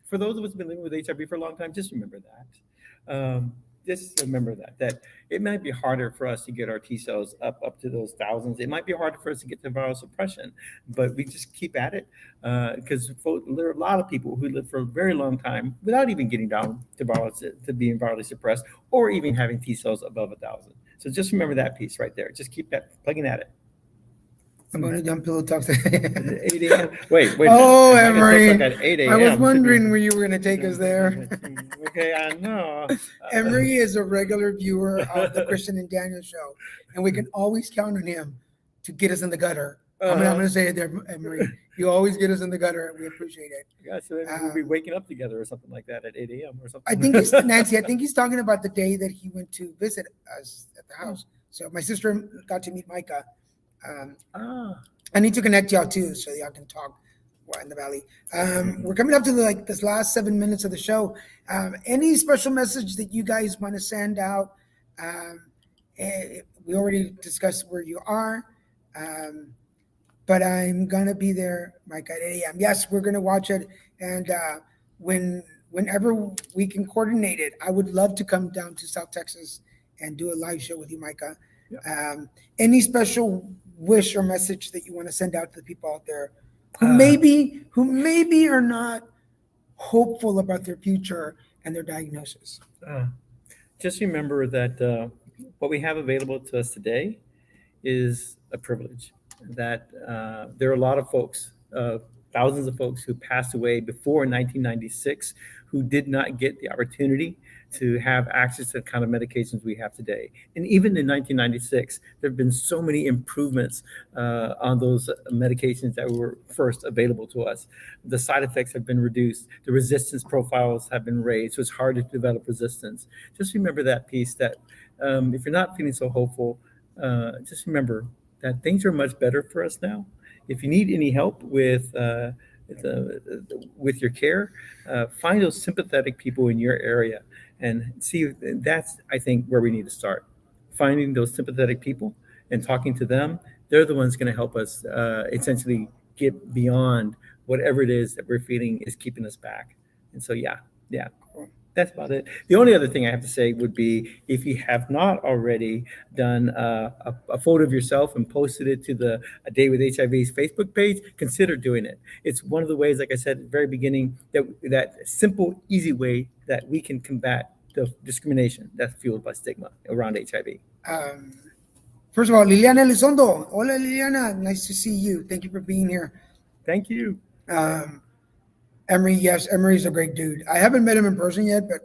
For those of us who've been living with HIV for a long time, just remember that. Just remember that it might be harder for us to get our T cells up to those thousands. It might be harder for us to get to viral suppression, but we just keep at it because there are a lot of people who live for a very long time without even getting down to being virally suppressed or even having T cells above 1,000. So just remember that piece right there. Just keep plugging at it. I'm going to jump pillow talk. 8 a.m. Wait. Oh, Emery. At 8 a.m. I was wondering where you were going to take us there. Okay, I know. Emery is a regular viewer of the Christian and Daniel show, and we can always count on him to get us in the gutter. I'm going to say it there, Emery. You always get us in the gutter, and we appreciate it. Yeah, so we'll be waking up together or something like that at 8 a.m. or something. I think Nancy, I think he's talking about the day that he went to visit us at the house. So my sister got to meet Micah. I need to connect y'all too, so y'all can talk in the valley. We're coming up to this last 7 minutes of the show. Any special message that you guys want to send out? We already discussed where you are. but I'm gonna be there, Mike, at 8 a.m. Yes, we're gonna watch it, and whenever we can coordinate it, I would love to come down to South Texas and do a live show with you, Micah. Yeah. Any special wish or message that you want to send out to the people out there Uh, who maybe are not hopeful about their future and their diagnosis? uh, just remember that what we have available to us today is a privilege. That there are a lot of folks, thousands of folks who passed away before 1996 who did not get the opportunity to have access to the kind of medications we have today. And even in 1996, there have been so many improvements on those medications that were first available to us. The side effects have been reduced, the resistance profiles have been raised, so it's harder to develop resistance. Just remember that piece that if you're not feeling so hopeful, just remember that things are much better for us now. If you need any help with your care, find those sympathetic people in your area and see. That's, I think, where we need to start. Finding those sympathetic people and talking to them. They're the ones going to help us essentially get beyond whatever it is that we're feeling is keeping us back. And so, yeah, yeah, that's about it. The only other thing I have to say would be if you have not already done a photo of yourself and posted it to the A Day with HIV's Facebook page, consider doing it. It's one of the ways, like I said at the very beginning, that simple, easy way that we can combat the discrimination that's fueled by stigma around HIV. Um, First of all, Liliana Elizondo. Hola, Liliana. Nice to see you. Thank you for being here. Thank you. Um, Emery, yes, Emery's a great dude. I haven't met him in person yet, but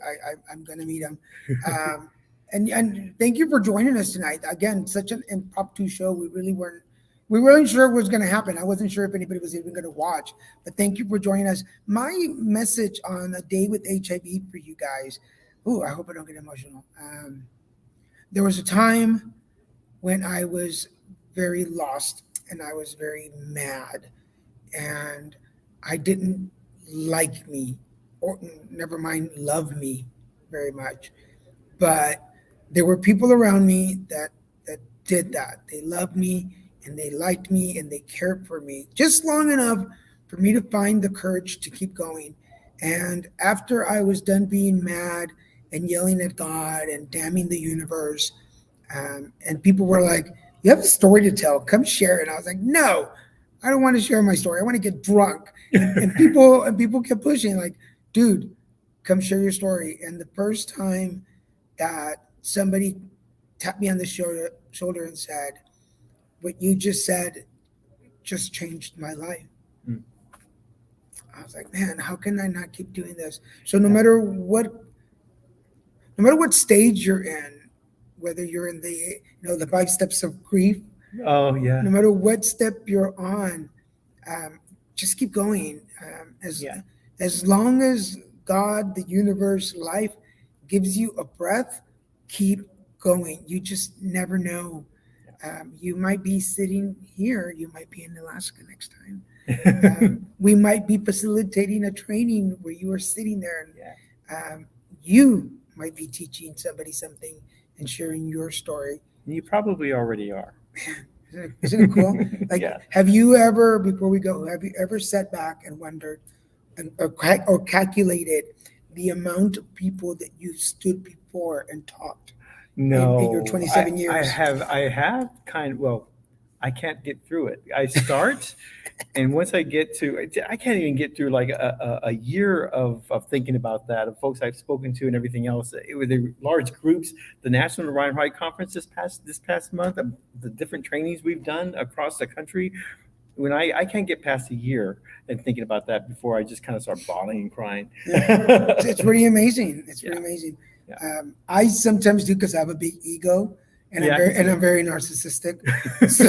I'm going to meet him. Um, and thank you for joining us tonight. Again, such an impromptu show. We weren't sure what was going to happen. I wasn't sure if anybody was even going to watch, but thank you for joining us. My message on A Day with HIV for you guys. Ooh, I hope I don't get emotional. There was a time when I was very lost and I was very mad and I didn't like me or never mind love me very much. But there were people around me that did that. They loved me and they liked me and they cared for me just long enough for me to find the courage to keep going. And after I was done being mad and yelling at God and damning the universe, and people were like, "You have a story to tell. Come share it." And I was like, "No, I don't want to share my story. I want to get drunk." And people kept pushing, like, "Dude, come share your story." And the first time that somebody tapped me on the shoulder and said, "What you just said just changed my life." Mm. I was like, "Man, how can I not keep doing this?" So Yeah. no matter what stage you're in, whether you're in the 5 steps of grief, Oh, no yeah. matter what step you're on, um, just keep going. Yeah. As long as God, the universe, life gives you a breath, keep going. You just never know. You might be sitting here. You might be in Alaska next time. Yeah. We might be facilitating a training where you are sitting there, Yeah. and you might be teaching somebody something and sharing your story. You probably already are. Isn't it cool? Like, Yeah. have you ever, before we go, have you ever sat back and wondered or calculated the amount of people that you stood before and taught in your No, 27 I years? have well, I can't get through it. I start, and once I get to, I can't even get through like a year of thinking about that, of folks I've spoken to and everything else. It was the large groups, the National Ryan White Conference this past month, the different trainings we've done across the country. When I can't get past a year and thinking about that before I just kind of start bawling and crying. Yeah. It's pretty amazing. It's pretty Yeah, amazing. yeah, I sometimes do because I have a big ego and yeah. I can see I'm that. very narcissistic. So,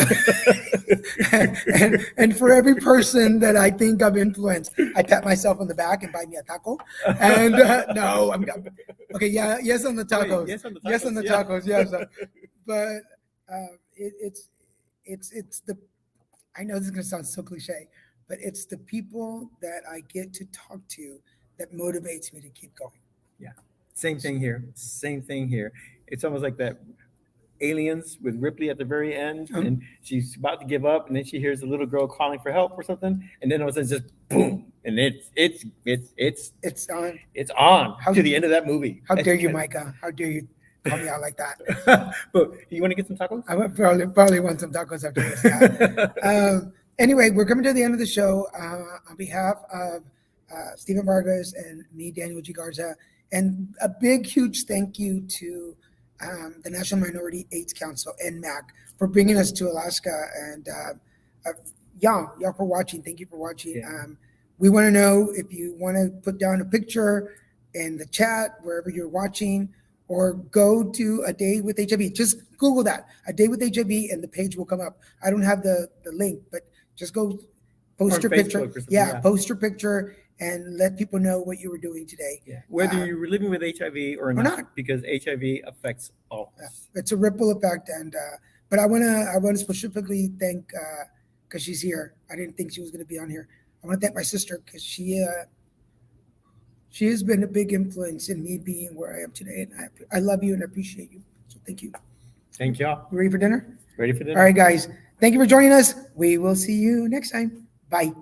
and for every person that I think I've influenced, I pat myself on the back and buy me a taco. And no, okay. Yeah, yes on the Wait, tacos. yes on the Yes on tacos. the Yeah. tacos. Yes, but it's the. I know this is gonna sound so cliche, but it's the people that I get to talk to that motivates me to keep going. Yeah. Same thing here. Same thing here. It's almost like that. Aliens with Ripley at the very end, Um, and she's about to give up, and then she hears a little girl calling for help or something, and then all of a sudden just boom, and it's on. it's on How- to the end of that movie. How dare you, Micah? How dare you call me out like that? But you want to get some tacos? I would probably want some tacos after this. Yeah. Anyway, we're coming to the end of the show. On behalf of Stephen Vargas and me, Daniel G. Garza, and a big, huge thank you to the National Minority AIDS Council, NMAC, for bringing us to Alaska. And y'all for watching. Thank you for watching. Yeah. We want to know if you want to put down a picture in the chat, wherever you're watching, or go to A Day with HIV. Just Google that, A Day with HIV, and the page will come up. I don't have the link, but just go post Or your Facebook picture. or something, Yeah, yeah. post your picture and let people know what you were doing today. Yeah. Whether you're living with HIV or not, not. because HIV affects all of us. It's a ripple effect, and but I wanna specifically thank because she's here. I didn't think she was gonna be on here. I want to thank my sister because she has been a big influence in me being where I am today, and I love you and I appreciate you. So thank you. Thank y'all. You ready for dinner? Ready for dinner? All right, guys. Thank you for joining us. We will see you next time. Bye.